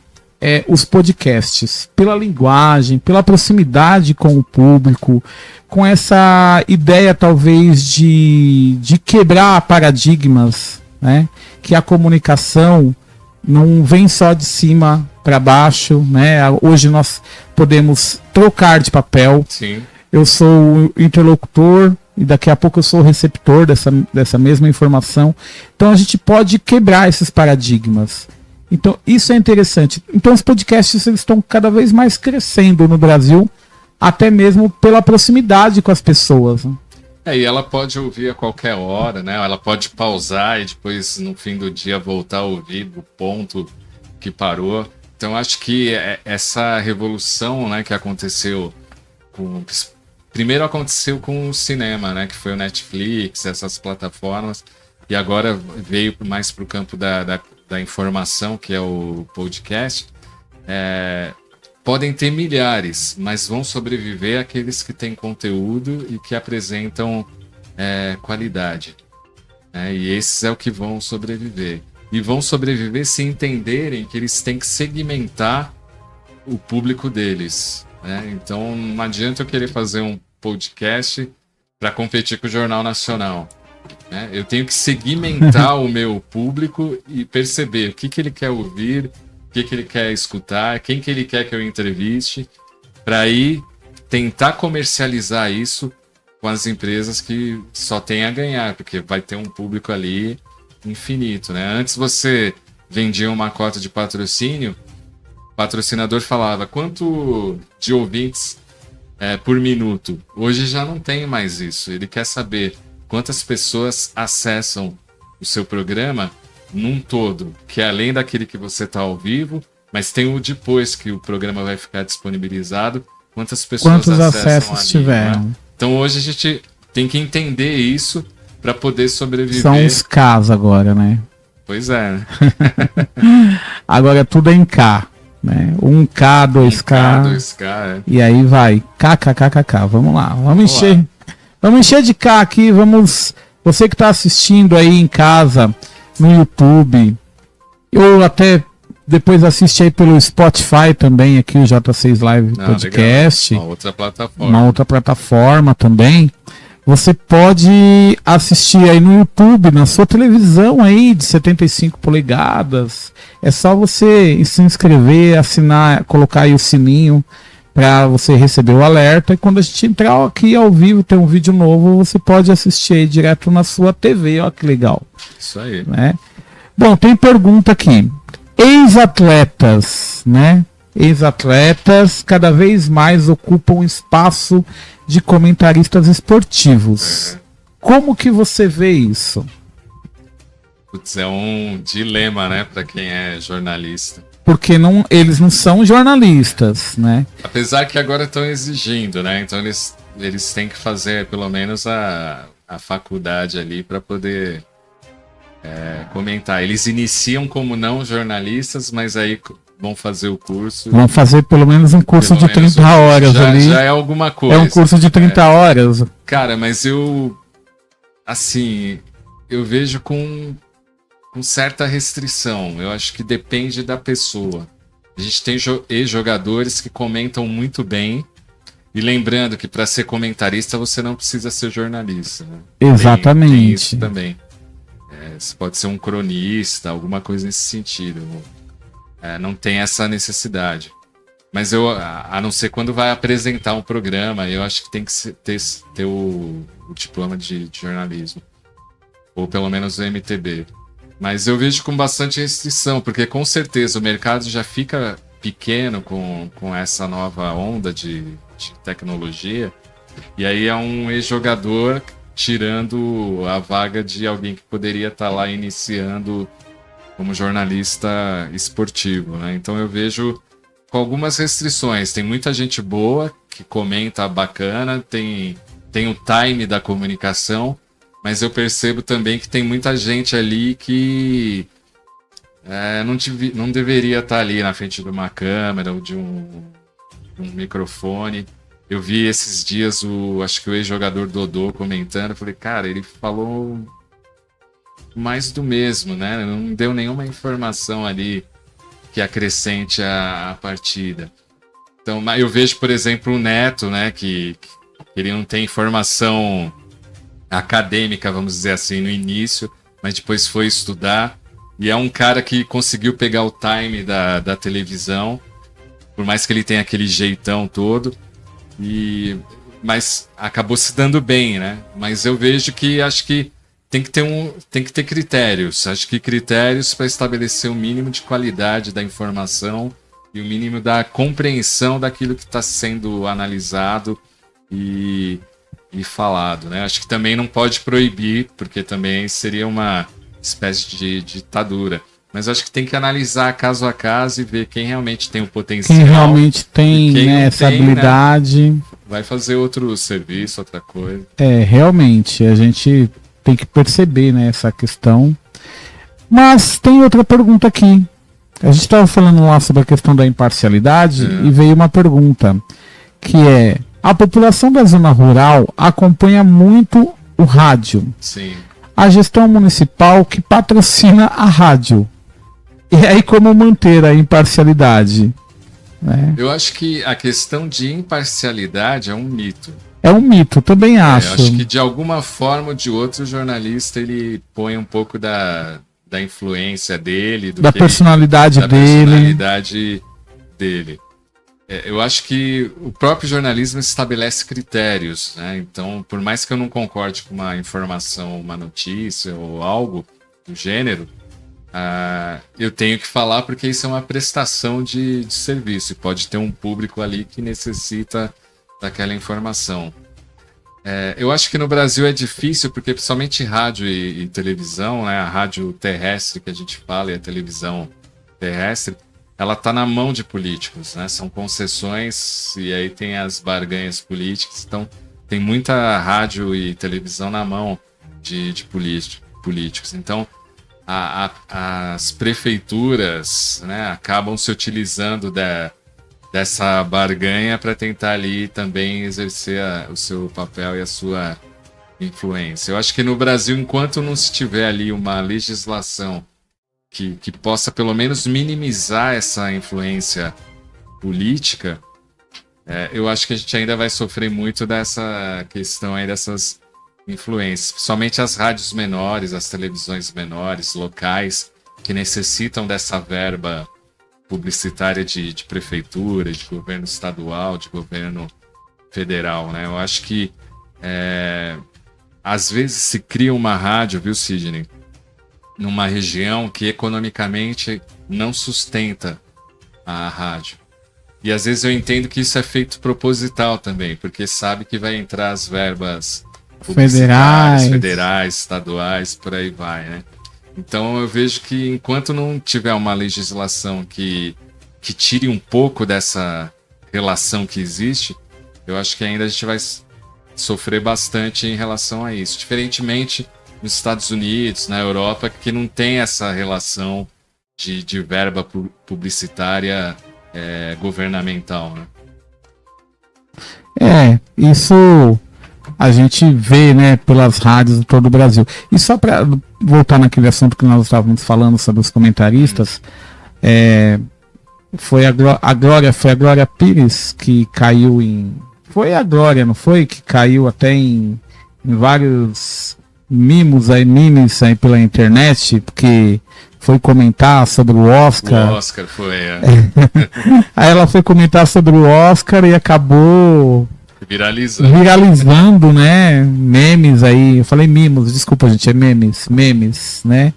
os podcasts, pela linguagem, pela proximidade com o público, com essa ideia talvez de quebrar paradigmas, né? Que a comunicação não vem só de cima para baixo, né? Hoje nós podemos trocar de papel. Sim. Eu sou o interlocutor e daqui a pouco eu sou o receptor dessa mesma informação. Então a gente pode quebrar esses paradigmas. Então isso é interessante. Então os podcasts eles estão cada vez mais crescendo no Brasil, até mesmo pela proximidade com as pessoas. Né? E ela pode ouvir a qualquer hora, né? Ela pode pausar e depois no fim do dia voltar a ouvir do ponto que parou. Então acho que essa revolução, né, que aconteceu primeiro aconteceu com o cinema, né, que foi o Netflix, essas plataformas, e agora veio mais para o campo da informação, que é o podcast. Podem ter milhares, mas vão sobreviver aqueles que têm conteúdo e que apresentam qualidade. E esses é o que vão sobreviver. E vão sobreviver se entenderem que eles têm que segmentar o público deles. Então não adianta eu querer fazer um podcast para competir com o Jornal Nacional. Eu tenho que segmentar o meu público e perceber o que ele quer ouvir, o que ele quer escutar, quem que ele quer que eu entreviste, para aí tentar comercializar isso com as empresas que só tem a ganhar, porque vai ter um público ali infinito, né? Antes você vendia uma cota de patrocínio, o patrocinador falava quanto de ouvintes por minuto. Hoje já não tem mais isso. Ele quer saber quantas pessoas acessam o seu programa num todo, que é além daquele que você está ao vivo, mas tem o depois que o programa vai ficar disponibilizado, quantas pessoas Quantos acessam acessos ali, tiveram? né? Então hoje a gente tem que entender isso para poder sobreviver. São os Ks agora, né? Pois é, né? Agora tudo é em K, né? 1K, 2K, 2K, e aí vai. KKKKK. Vamos lá, vamos encher de K aqui, vamos. Você que está assistindo aí em casa, no YouTube, ou até depois assiste aí pelo Spotify também, aqui o J6 Live Podcast. Legal. Uma outra plataforma também. Você pode assistir aí no YouTube, na sua televisão aí de 75 polegadas. É só você se inscrever, assinar, colocar aí o sininho para você receber o alerta. E quando a gente entrar aqui ao vivo, tem um vídeo novo, você pode assistir aí direto na sua TV. Olha que legal. Isso aí. Né? Bom, tem pergunta aqui. Ex-atletas, né? Ex-atletas cada vez mais ocupam espaço de comentaristas esportivos. Como que você vê isso? Putz, é um dilema, né, para quem é jornalista. Porque eles não são jornalistas, né? Apesar que agora estão exigindo, né? Então eles têm que fazer pelo menos a faculdade ali para poder comentar. Eles iniciam como não jornalistas, mas aí vão fazer o curso. Vão fazer pelo menos um curso de 30 horas ali. Já é alguma coisa. É um curso de 30 horas. Cara, mas eu vejo com certa restrição. Eu acho que depende da pessoa. A gente tem ex-jogadores que comentam muito bem. E lembrando que para ser comentarista você não precisa ser jornalista. Né? Exatamente. Tem isso também. Você pode ser um cronista, alguma coisa nesse sentido. Não tem essa necessidade. Mas a não ser quando vai apresentar um programa, eu acho que tem que ter o diploma de jornalismo. Ou pelo menos o MTB. Mas eu vejo com bastante restrição, porque com certeza o mercado já fica pequeno com essa nova onda de tecnologia. E aí é um ex-jogador tirando a vaga de alguém que poderia estar lá iniciando como jornalista esportivo, né? Então eu vejo com algumas restrições. Tem muita gente boa que comenta bacana, tem o time da comunicação, mas eu percebo também que tem muita gente ali que não deveria estar ali na frente de uma câmera ou de um microfone. Eu vi esses dias acho que o ex-jogador Dodô comentando, eu falei, cara, ele falou mais do mesmo, né? Não deu nenhuma informação ali que acrescente a partida. Então, eu vejo, por exemplo, o Neto, né? Que ele não tem formação acadêmica, vamos dizer assim, no início, mas depois foi estudar. E é um cara que conseguiu pegar o time da televisão, por mais que ele tenha aquele jeitão todo. Mas acabou se dando bem, né? Mas eu vejo que acho que tem que ter critérios. Acho que critérios para estabelecer o mínimo de qualidade da informação e o mínimo da compreensão daquilo que está sendo analisado e falado, né? Acho que também não pode proibir, porque também seria uma espécie de ditadura. Mas acho que tem que analisar caso a caso e ver quem realmente tem o potencial. Quem realmente tem, né, essa habilidade. Né? Vai fazer outro serviço, outra coisa. Realmente, a gente tem que perceber, né, essa questão. Mas tem outra pergunta aqui. A gente estava falando lá sobre a questão da imparcialidade e veio uma pergunta, que é: a população da zona rural acompanha muito o rádio. Sim. A gestão municipal que patrocina a rádio. E aí, como manter a imparcialidade? Né? Eu acho que a questão de imparcialidade é um mito. É um mito, também acho. Eu acho que de alguma forma ou de outra o jornalista ele põe um pouco da influência dele, da personalidade dele. Eu acho que o próprio jornalismo estabelece critérios, né? Então, por mais que eu não concorde com uma informação, uma notícia ou algo do gênero, eu tenho que falar porque isso é uma prestação de serviço e pode ter um público ali que necessita daquela informação. Eu acho que no Brasil é difícil porque principalmente rádio e televisão, né? A rádio terrestre que a gente fala e a televisão terrestre, ela está na mão de políticos, né? São concessões e aí tem as barganhas políticas. Então, tem muita rádio e televisão na mão de políticos. Então, as prefeituras, né, acabam se utilizando dessa barganha para tentar ali também exercer o seu papel e a sua influência. Eu acho que no Brasil, enquanto não se tiver ali uma legislação que possa pelo menos minimizar essa influência política, eu acho que a gente ainda vai sofrer muito dessa questão aí, dessas influências. Principalmente as rádios menores, as televisões menores, locais, que necessitam dessa verba publicitária de prefeitura, de governo estadual, de governo federal, né? Eu acho que às vezes se cria uma rádio, viu, Sidney? Numa região que economicamente não sustenta a rádio. E às vezes eu entendo que isso é feito proposital também, porque sabe que vai entrar as verbas federais, estaduais, por aí vai, né? Então eu vejo que enquanto não tiver uma legislação que tire um pouco dessa relação que existe, eu acho que ainda a gente vai sofrer bastante em relação a isso. Diferentemente nos Estados Unidos, na Europa, que não tem essa relação de verba publicitária governamental, né? Isso a gente vê, né, pelas rádios de todo o Brasil. E só para voltar naquele assunto que nós estávamos falando sobre os comentaristas, foi a Glória Pires que caiu em... Foi a Glória, não foi? Que caiu até em vários memes aí pela internet, porque foi comentar sobre o Oscar. O Oscar foi, Aí ela foi comentar sobre o Oscar e acabou viralizando, né? Memes aí. Eu falei mimos, desculpa, gente, é memes, né?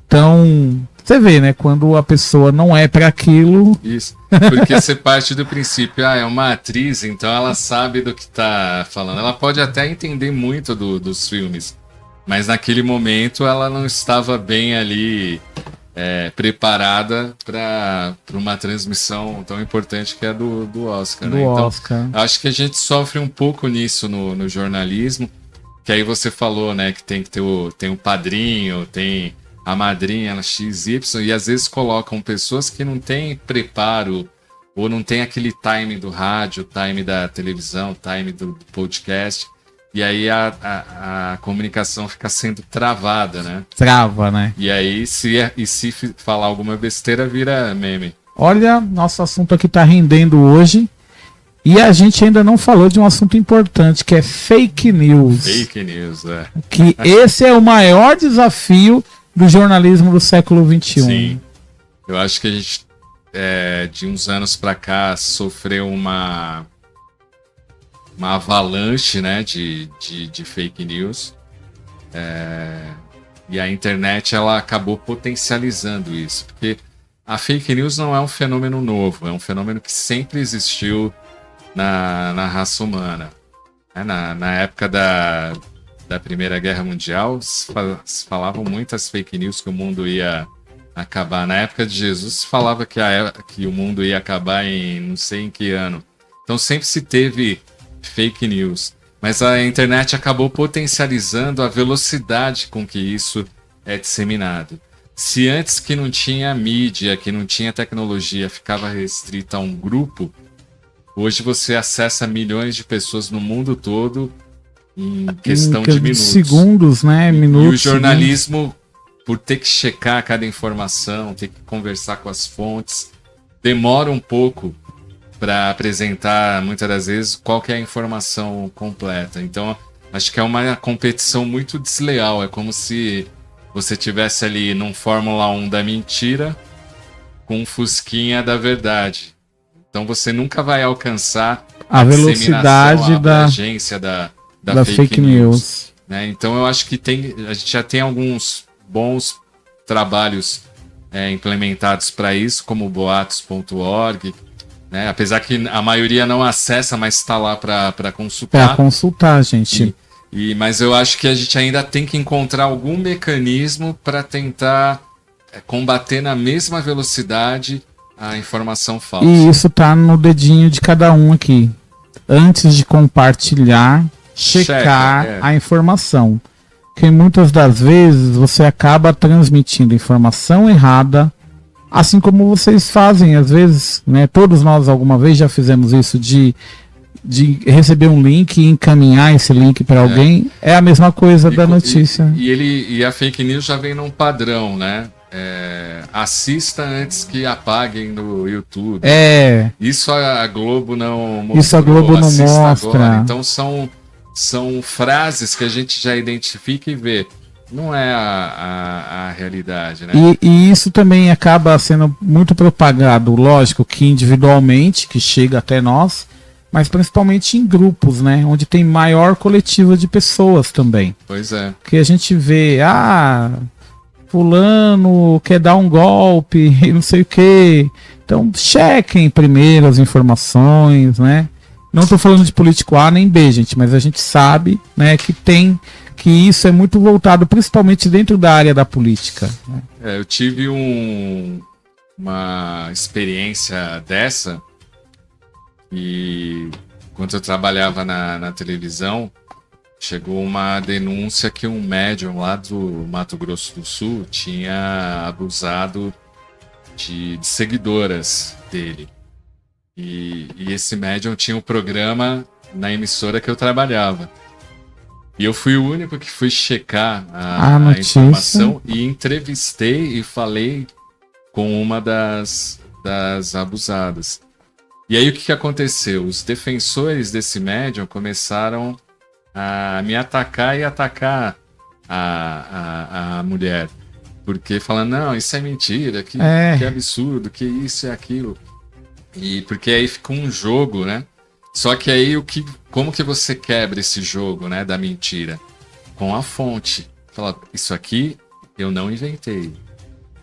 Então, você vê, né? Quando a pessoa não é para aquilo. Isso. Porque você parte do princípio, é uma atriz, então ela sabe do que tá falando. Ela pode até entender muito dos filmes, mas naquele momento ela não estava bem ali preparada para uma transmissão tão importante que é do Oscar. Né? Então, acho que a gente sofre um pouco nisso no jornalismo, que aí você falou, né, que tem que ter tem o padrinho, tem a madrinha XY, e às vezes colocam pessoas que não têm preparo ou não tem aquele time do rádio, time da televisão, time do podcast. E aí a comunicação fica sendo travada, né? Trava, né? E aí, se falar alguma besteira, vira meme. Olha, nosso assunto aqui tá rendendo hoje. E a gente ainda não falou de um assunto importante, que é fake news. Fake news, Que esse é o maior desafio do jornalismo do século XXI. Sim. Eu acho que a gente, de uns anos para cá, sofreu uma avalanche, né, de fake news, e a internet ela acabou potencializando isso, porque a fake news não é um fenômeno novo, é um fenômeno que sempre existiu na raça humana. Na época da Primeira Guerra Mundial se falavam muitas fake news que o mundo ia acabar. Na época de Jesus se falava que o mundo ia acabar em não sei em que ano. Então sempre se teve fake news, mas a internet acabou potencializando a velocidade com que isso é disseminado. Se antes que não tinha mídia, que não tinha tecnologia, ficava restrita a um grupo, hoje você acessa milhões de pessoas no mundo todo em questão de minutos. Segundos, né? Minutos. E o jornalismo, por ter que checar cada informação, ter que conversar com as fontes, demora um pouco para apresentar, muitas das vezes, qual que é a informação completa. Então, acho que é uma competição muito desleal. É como se você tivesse ali num Fórmula 1 da mentira com um Fusquinha da verdade. Então você nunca vai alcançar a velocidade a abrangência da fake news. Né? Então eu acho que a gente já tem alguns bons trabalhos implementados para isso, como o boatos.org, né? Apesar que a maioria não acessa, mas está lá para consultar. Para consultar, gente. Mas eu acho que a gente ainda tem que encontrar algum mecanismo para tentar combater na mesma velocidade a informação falsa. E isso tá no dedinho de cada um aqui. Antes de compartilhar, checar a informação. Porque muitas das vezes você acaba transmitindo informação errada, assim como vocês fazem às vezes, né? Todos nós alguma vez já fizemos isso de receber um link e encaminhar esse link para alguém. É a mesma coisa da notícia. E a fake news já vem num padrão, né? Assista antes que apaguem no YouTube. Isso a Globo não mostrou. Isso a Globo não mostra. Agora. Então são frases que a gente já identifica e vê. Não é a realidade, né? E isso também acaba sendo muito propagado, lógico, que individualmente, que chega até nós, mas principalmente em grupos, né? Onde tem maior coletiva de pessoas também. Pois é. Que a gente vê, fulano quer dar um golpe e não sei o quê. Então, chequem primeiro as informações, né? Não estou falando de político A nem B, gente, mas a gente sabe, né, que isso é muito voltado principalmente dentro da área da política. Né? Eu tive uma experiência dessa e quando eu trabalhava na televisão, chegou uma denúncia que um médium lá do Mato Grosso do Sul tinha abusado de seguidoras dele. E esse médium tinha um programa na emissora que eu trabalhava. E eu fui o único que fui checar a informação e entrevistei e falei com uma das abusadas. E aí o que aconteceu? Os defensores desse médium começaram a me atacar e atacar a mulher. Porque falando, não, isso é mentira, que absurdo, que isso e aquilo. E porque aí fica um jogo, né? Só que aí como que você quebra esse jogo, né, da mentira? Com a fonte. Fala, isso aqui eu não inventei.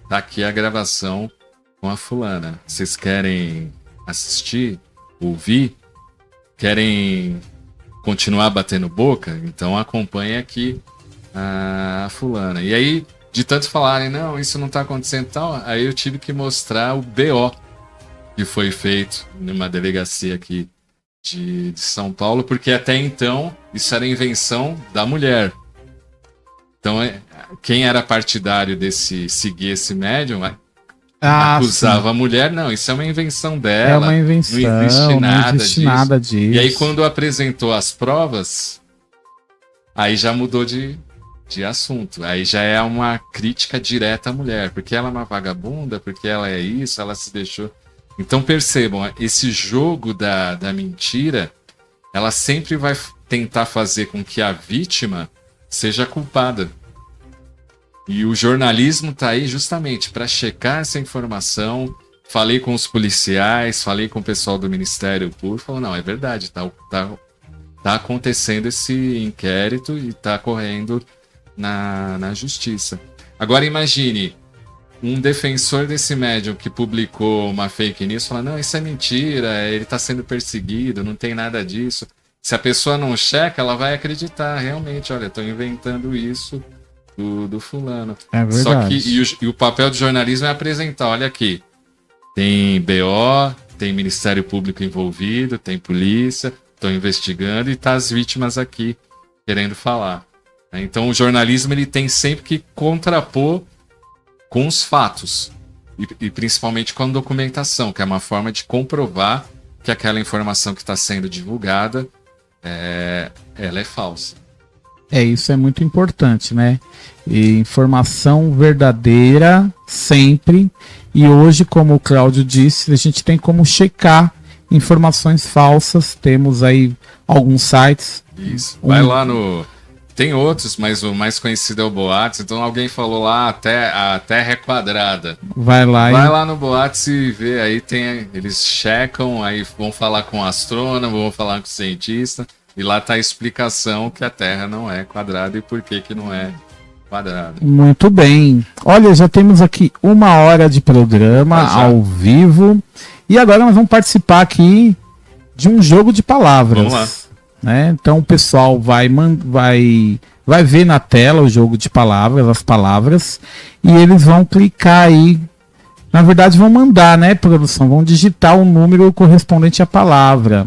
Tá aqui a gravação com a fulana. Vocês querem assistir, ouvir? Querem continuar batendo boca? Então acompanha aqui a fulana. E aí, de tanto falarem, não, isso não tá acontecendo e tal, aí eu tive que mostrar o BO que foi feito numa delegacia aqui de São Paulo, porque até então isso era invenção da mulher. Então, quem era partidário seguir esse médium acusava a mulher, não, isso é uma invenção dela. É uma invenção, não existe nada disso. E aí, quando apresentou as provas, aí já mudou de assunto. Aí já é uma crítica direta à mulher, porque ela é uma vagabunda, porque ela é isso, ela se deixou... Então percebam, esse jogo da mentira, ela sempre vai tentar fazer com que a vítima seja culpada. E o jornalismo está aí justamente para checar essa informação. Falei com os policiais, falei com o pessoal do Ministério Público, falou, não, é verdade, tá acontecendo esse inquérito e está correndo na justiça. Agora imagine um defensor desse médium que publicou uma fake news fala, não, isso é mentira, ele está sendo perseguido, não tem nada disso. Se a pessoa não checa, ela vai acreditar, realmente, olha, estou inventando isso do fulano. É verdade. Só que o papel do jornalismo é apresentar, olha aqui, tem BO, tem Ministério Público envolvido, tem polícia, estão investigando e tá as vítimas aqui querendo falar. Então o jornalismo ele tem sempre que contrapor com os fatos e principalmente com a documentação, que é uma forma de comprovar que aquela informação que está sendo divulgada ela é falsa. Isso é muito importante, né? E informação verdadeira sempre. E hoje, como o Cláudio disse, a gente tem como checar informações falsas. Temos aí alguns sites. Isso. Vai lá no... Tem outros, mas o mais conhecido é o Boates. Então alguém falou lá, a Terra é quadrada. Vai lá no Boates e vê, aí eles checam, aí vão falar com o astrônomo, vão falar com o cientista, e lá tá a explicação que a Terra não é quadrada e por que não é quadrada. Muito bem. Olha, já temos aqui 1 hora de programa ao vivo. E agora nós vamos participar aqui de um jogo de palavras. Vamos lá. Né? Então o pessoal vai ver na tela o jogo de palavras, as palavras, e eles vão clicar aí. Na verdade, vão mandar, né, produção? Vão digitar o número correspondente à palavra.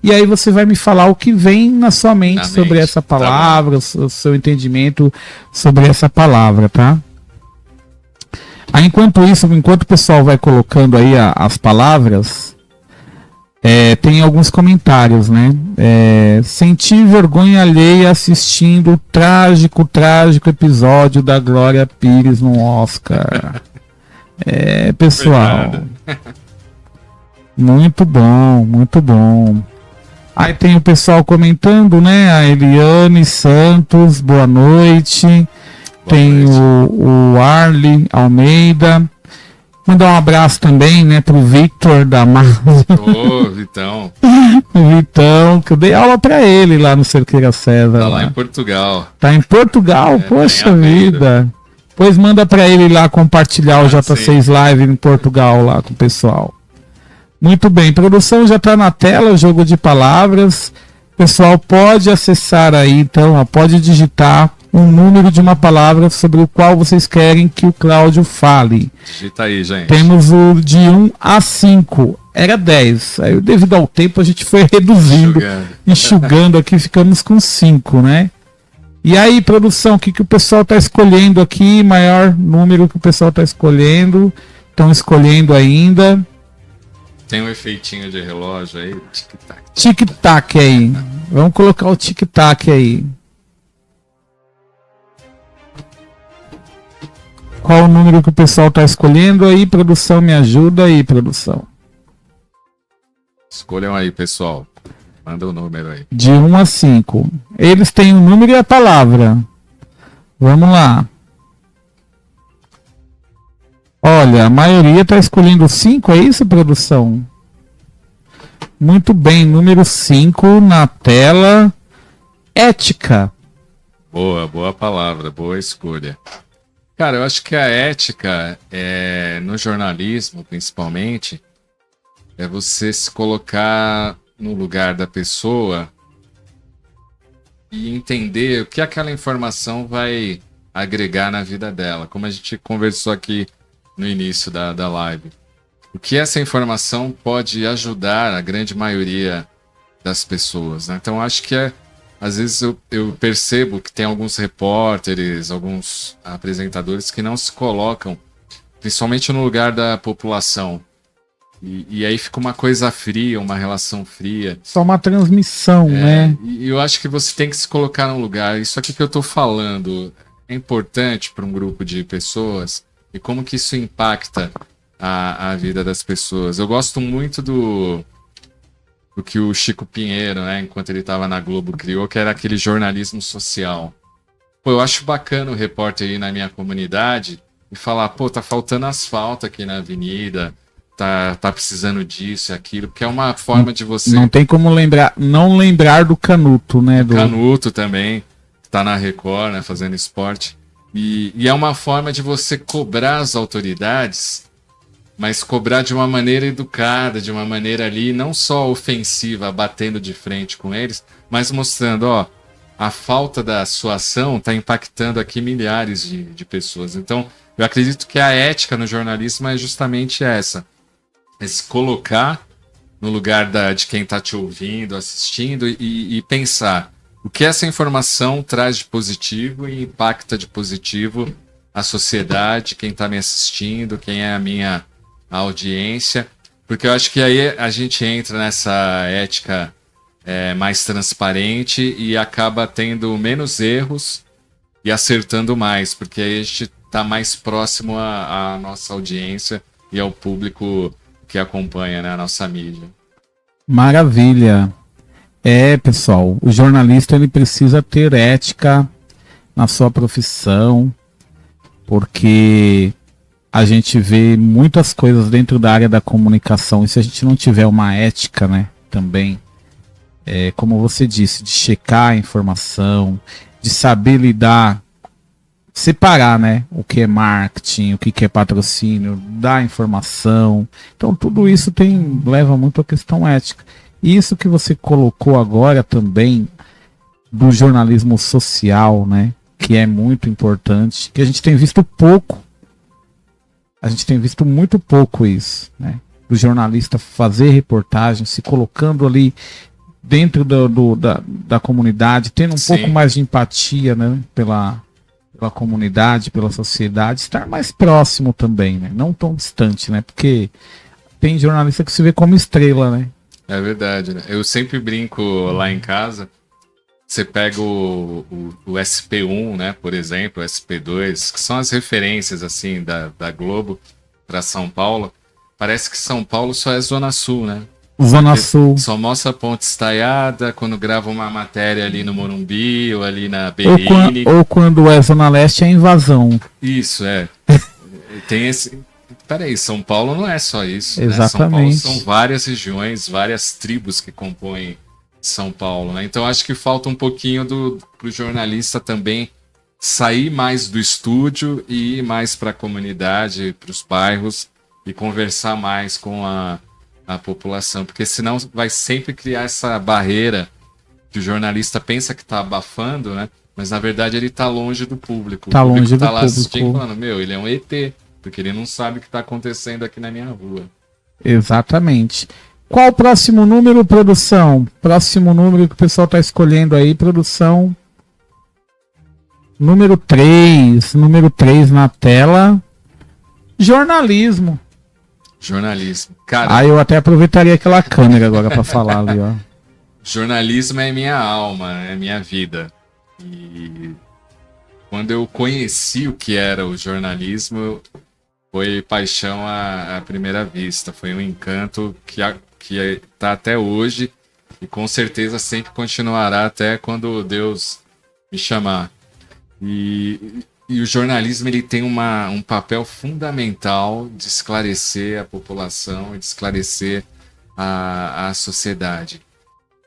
E aí você vai me falar o que vem na sua mente sobre essa palavra, o seu entendimento sobre essa palavra, tá? Aí, enquanto o pessoal vai colocando aí as palavras, tem alguns comentários, né? Senti vergonha alheia assistindo o trágico episódio da Glória Pires no Oscar. Pessoal. Muito bom, muito bom. Aí tem o pessoal comentando, né? A Eliane Santos, boa noite. Tem o Arley Almeida. Mandar um abraço também, né, pro Victor da Masa. Ô, Vitão. Vitão, que eu dei aula pra ele lá no Cerqueira César. Tá lá em Portugal. Tá em Portugal? Poxa vida. Pois manda pra ele lá compartilhar o J6 Live em Portugal lá com o pessoal. Muito bem, produção já tá na tela, o jogo de palavras. O pessoal pode acessar aí, então, pode digitar um número de uma palavra sobre o qual vocês querem que o Cláudio fale. Digita aí, gente. Temos o de 1 a 5. Era 10. Aí, devido ao tempo, a gente foi reduzindo, enxugando aqui, ficamos com 5, né? E aí, produção, o que o pessoal está escolhendo aqui? Maior número que o pessoal está escolhendo. Estão escolhendo ainda. Tem um efeitinho de relógio aí. Tic-tac. Tic-tac aí. Vamos colocar o tic-tac aí. Qual o número que o pessoal está escolhendo aí, produção? Me ajuda aí, produção. Escolham aí, pessoal. Manda o número aí. De 1 a 5. Eles têm o número e a palavra. Vamos lá. Olha, a maioria está escolhendo 5, é isso, produção? Muito bem, número 5 na tela. Ética. Boa palavra, boa escolha. Cara, eu acho que a ética, no jornalismo, principalmente, é você se colocar no lugar da pessoa e entender o que aquela informação vai agregar na vida dela. Como a gente conversou aqui no início da live. O que essa informação pode ajudar a grande maioria das pessoas, né? Então, acho que às vezes eu percebo que tem alguns repórteres, alguns apresentadores que não se colocam, principalmente no lugar da população. E aí fica uma coisa fria, uma relação fria. Só uma transmissão, né? E eu acho que você tem que se colocar no lugar. Isso aqui que eu tô falando é importante para um grupo de pessoas e como que isso impacta a vida das pessoas. Eu gosto muito do que o Chico Pinheiro, né, enquanto ele estava na Globo, criou, que era aquele jornalismo social. Pô, eu acho bacana o repórter ir na minha comunidade e falar, pô, tá faltando asfalto aqui na avenida, tá precisando disso e aquilo, porque é uma forma de você... Não tem como não lembrar do Canuto, né? Canuto também, tá na Record, né, fazendo esporte. E é uma forma de você cobrar as autoridades, mas cobrar de uma maneira educada, de uma maneira ali, não só ofensiva, batendo de frente com eles, mas mostrando, ó, a falta da sua ação está impactando aqui milhares de pessoas. Então, eu acredito que a ética no jornalismo é justamente essa. É se colocar no lugar de quem está te ouvindo, assistindo e pensar o que essa informação traz de positivo e impacta de positivo a sociedade, quem está me assistindo, quem é a minha audiência. Porque eu acho que aí a gente entra nessa ética mais transparente e acaba tendo menos erros e acertando mais, porque aí a gente está mais próximo à nossa audiência e ao público que acompanha, né, a nossa mídia. Maravilha. Pessoal, o jornalista ele precisa ter ética na sua profissão, porque a gente vê muitas coisas dentro da área da comunicação, e se a gente não tiver uma ética, né, também, como você disse, de checar a informação, de saber lidar, separar, né, o que é marketing, o que é patrocínio, da informação. Então tudo isso leva muito à questão ética. E isso que você colocou agora também do jornalismo social, né, que é muito importante, que a gente tem visto pouco. A gente tem visto muito pouco isso, né? Do jornalista fazer reportagem, se colocando ali dentro da comunidade, tendo um pouco mais de empatia, né? Pela comunidade, pela sociedade, estar mais próximo também, né? Não tão distante, né? Porque tem jornalista que se vê como estrela, né? É verdade, né? Eu sempre brinco lá em casa. Você pega o SP1, né, por exemplo, o SP2, que são as referências assim da Globo para São Paulo. Parece que São Paulo só é Zona Sul, né? Zona Sul. Só mostra a Ponte Estaiada quando grava uma matéria ali no Morumbi ou ali na Berrini. Ou quando é Zona Leste é invasão. Isso, Tem esse... Peraí, São Paulo não é só isso. Exatamente. Né? São Paulo são várias regiões, várias tribos que compõem São Paulo, né? Então acho que falta um pouquinho pro jornalista também sair mais do estúdio e ir mais para a comunidade, para os bairros e conversar mais com a população, porque senão vai sempre criar essa barreira que o jornalista pensa que está abafando, né? Mas na verdade ele está longe do público. Tá o público longe do tá lá público. assistindo falando, ele é um ET, porque ele não sabe o que está acontecendo aqui na minha rua. Exatamente. Qual o próximo número, produção? Próximo número que o pessoal está escolhendo aí, produção. Número 3. Número 3 na tela. Jornalismo. Jornalismo. Cara, Eu até aproveitaria aquela câmera agora para falar ali, ó. Jornalismo é minha alma, é minha vida. E quando eu conheci o que era o jornalismo, foi paixão à primeira vista. Foi um encanto que está até hoje e com certeza sempre continuará até quando Deus me chamar. E o jornalismo ele tem um papel fundamental de esclarecer a população e de esclarecer a sociedade.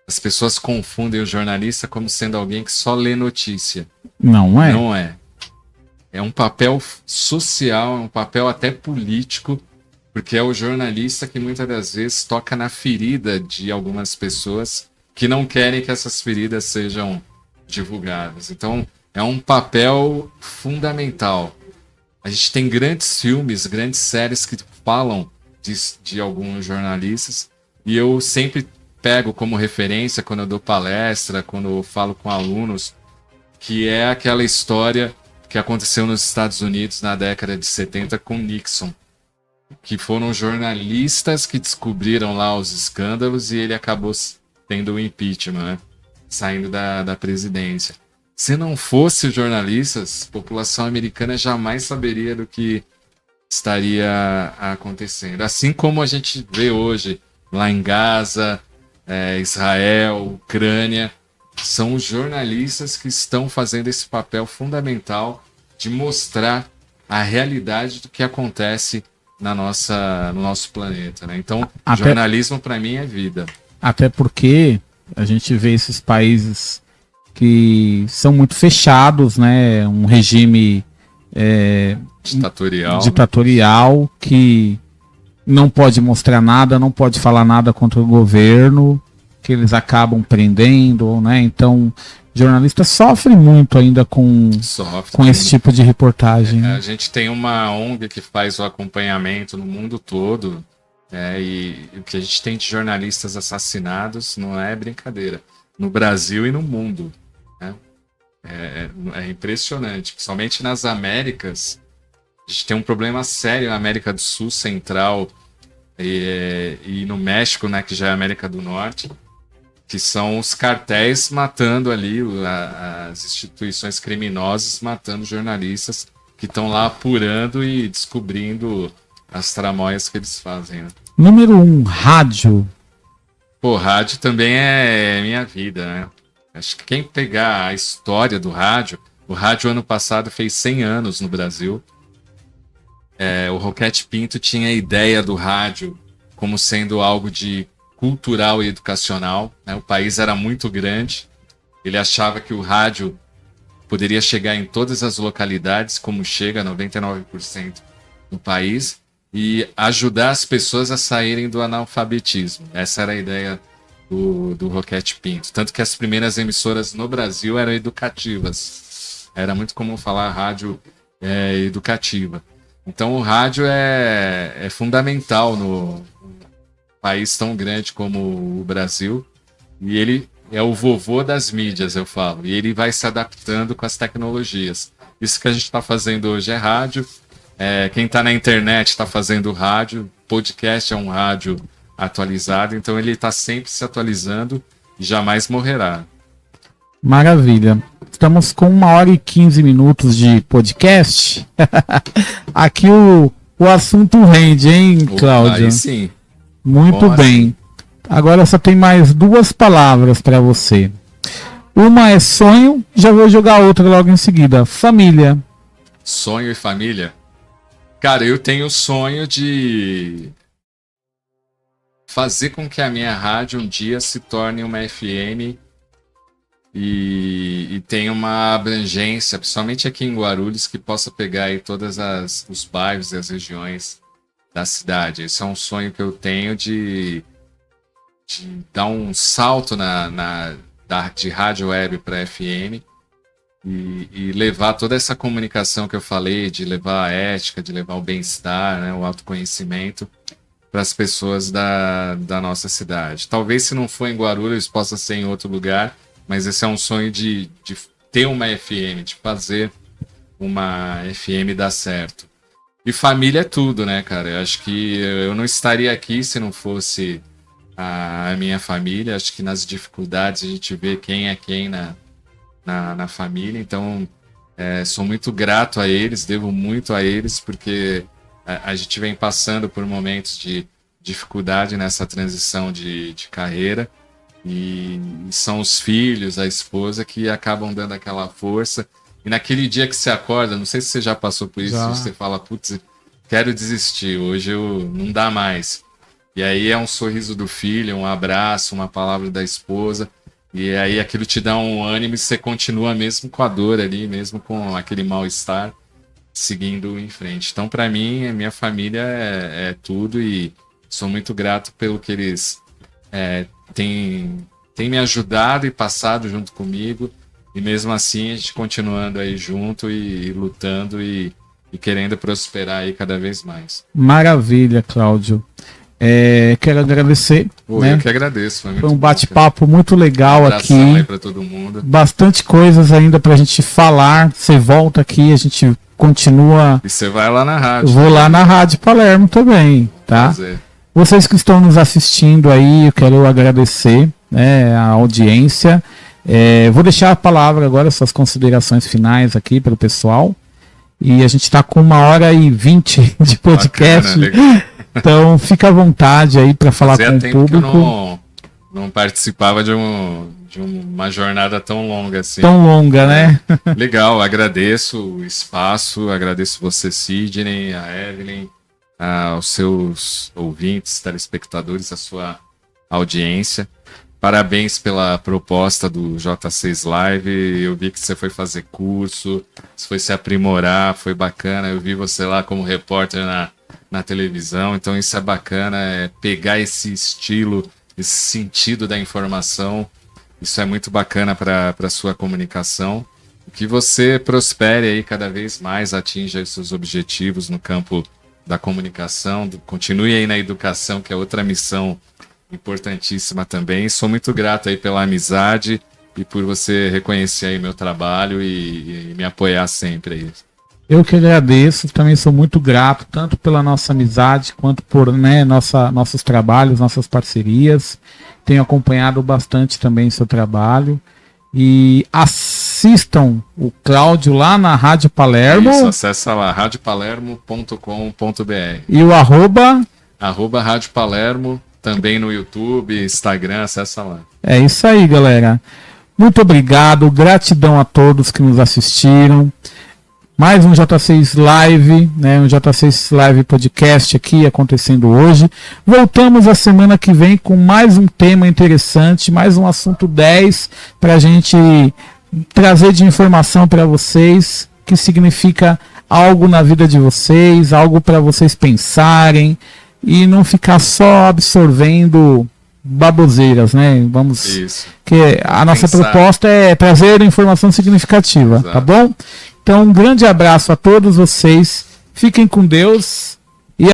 As pessoas confundem o jornalista como sendo alguém que só lê notícia. Não é? Não é. É um papel social, é um papel até político, porque é o jornalista que muitas das vezes toca na ferida de algumas pessoas que não querem que essas feridas sejam divulgadas. Então, é um papel fundamental. A gente tem grandes filmes, grandes séries que falam de alguns jornalistas, e eu sempre pego como referência quando eu dou palestra, quando eu falo com alunos, que é aquela história que aconteceu nos Estados Unidos na década de 70 com Nixon, que foram jornalistas que descobriram lá os escândalos e ele acabou tendo o impeachment, né? Saindo da presidência. Se não fosse os jornalistas, a população americana jamais saberia do que estaria acontecendo. Assim como a gente vê hoje lá em Gaza, Israel, Ucrânia, são os jornalistas que estão fazendo esse papel fundamental de mostrar a realidade do que acontece no nosso planeta, né? Então, jornalismo para mim é vida. Até porque a gente vê esses países que são muito fechados, né? Um regime ditatorial que não pode mostrar nada, não pode falar nada contra o governo, que eles acabam prendendo, né? Então, jornalista sofre muito ainda com esse tipo de reportagem. A gente tem uma ONG que faz o acompanhamento no mundo todo, e o que a gente tem de jornalistas assassinados não é brincadeira. No Brasil e no mundo. Né? É impressionante. Principalmente nas Américas, a gente tem um problema sério na América do Sul, Central e no México, né, que já é a América do Norte, que são os cartéis matando ali, as instituições criminosas matando jornalistas que estão lá apurando e descobrindo as tramóias que eles fazem. Né? Número 1, rádio. Pô, rádio também é minha vida, né? Acho que quem pegar a história do rádio, o rádio ano passado fez 100 anos no Brasil. O Roquete Pinto tinha a ideia do rádio como sendo algo de cultural e educacional, né? O país era muito grande. Ele achava que o rádio poderia chegar em todas as localidades, como chega 99% do país, e ajudar as pessoas a saírem do analfabetismo. Essa era a ideia do Roquete Pinto. Tanto que as primeiras emissoras no Brasil eram educativas. Era muito comum falar rádio educativa. Então o rádio é fundamental no país tão grande como o Brasil. E ele é o vovô das mídias, eu falo. E ele vai se adaptando com as tecnologias. Isso que a gente está fazendo hoje é rádio. Quem está na internet está fazendo rádio. Podcast é um rádio atualizado. Então ele está sempre se atualizando e jamais morrerá. Maravilha. Estamos com 1h15 de podcast. Aqui o assunto rende, hein, Cláudio? Aí sim. Muito Bom, bem. assim. Agora só tem mais 2 palavras para você. Uma é sonho, já vou jogar outra logo em seguida. Família. Sonho e família? Cara, eu tenho o sonho de fazer com que a minha rádio um dia se torne uma FM e tenha uma abrangência, principalmente aqui em Guarulhos, que possa pegar aí todos os bairros e as regiões da cidade. Esse é um sonho que eu tenho de dar um salto de rádio web para FM e levar toda essa comunicação que eu falei, de levar a ética, de levar o bem-estar, né, o autoconhecimento para as pessoas da nossa cidade. Talvez, se não for em Guarulhos, possa ser em outro lugar, mas esse é um sonho de ter uma FM, de fazer uma FM dar certo. E família é tudo, né, cara? Eu acho que eu não estaria aqui se não fosse a minha família. Acho que nas dificuldades a gente vê quem é quem na família. Então, sou muito grato a eles, devo muito a eles, porque a gente vem passando por momentos de dificuldade nessa transição de carreira. E são os filhos, a esposa, que acabam dando aquela força. E naquele dia que você acorda, não sei se você já passou por isso, você fala, putz, quero desistir, hoje não dá mais. E aí é um sorriso do filho, um abraço, uma palavra da esposa. E aí aquilo te dá um ânimo e você continua mesmo com a dor ali, mesmo com aquele mal-estar, seguindo em frente. Então, para mim, a minha família é tudo e sou muito grato pelo que eles têm me ajudado e passado junto comigo. E mesmo assim, a gente continuando aí junto e lutando e querendo prosperar aí cada vez mais. Maravilha, Cláudio. Quero agradecer. Né? Eu que agradeço. Foi um bate-papo muito legal aqui. Aí pra todo mundo. Bastante coisas ainda pra gente falar. Você volta aqui, a gente continua. E você vai lá na rádio. Eu vou lá na Rádio Palermo também, tá? Prazer. Vocês que estão nos assistindo aí, eu quero agradecer, né, a audiência. Vou deixar a palavra agora, suas considerações finais aqui para o pessoal. E a gente está com 1h20 de podcast. Bacana, então fica à vontade aí para falar com o público. Que eu não participava de uma jornada tão longa assim. Tão longa, né? Legal, agradeço o espaço, agradeço você, Sidney, a Evelyn, aos seus ouvintes, telespectadores, a sua audiência. Parabéns pela proposta do J6 Live. Eu vi que você foi fazer curso, você foi se aprimorar, foi bacana. Eu vi você lá como repórter na televisão, então isso é bacana, pegar esse estilo, esse sentido da informação. Isso é muito bacana para a sua comunicação. Que você prospere aí cada vez mais, atinja os seus objetivos no campo da comunicação, continue aí na educação, que é outra missão importantíssima também. Sou muito grato aí pela amizade e por você reconhecer aí meu trabalho e me apoiar sempre aí. Eu que agradeço, também sou muito grato, tanto pela nossa amizade, quanto por nossos trabalhos, nossas parcerias. Tenho acompanhado bastante também seu trabalho. E assistam o Cláudio lá na Rádio Palermo. Isso, acessa lá, radiopalermo.com.br. E o @? Rádio Palermo também no YouTube, Instagram, acessa lá. É isso aí, galera. Muito obrigado, gratidão a todos que nos assistiram. Mais um J6 Live, né? Um J6 Live Podcast aqui acontecendo hoje. Voltamos a semana que vem com mais um tema interessante, mais um assunto 10 para a gente trazer de informação para vocês, que significa algo na vida de vocês, algo para vocês pensarem e não ficar só absorvendo baboseiras, né? Vamos. Isso. Que a nossa proposta é trazer informação significativa, exato. Tá bom? Então, um grande abraço a todos vocês. Fiquem com Deus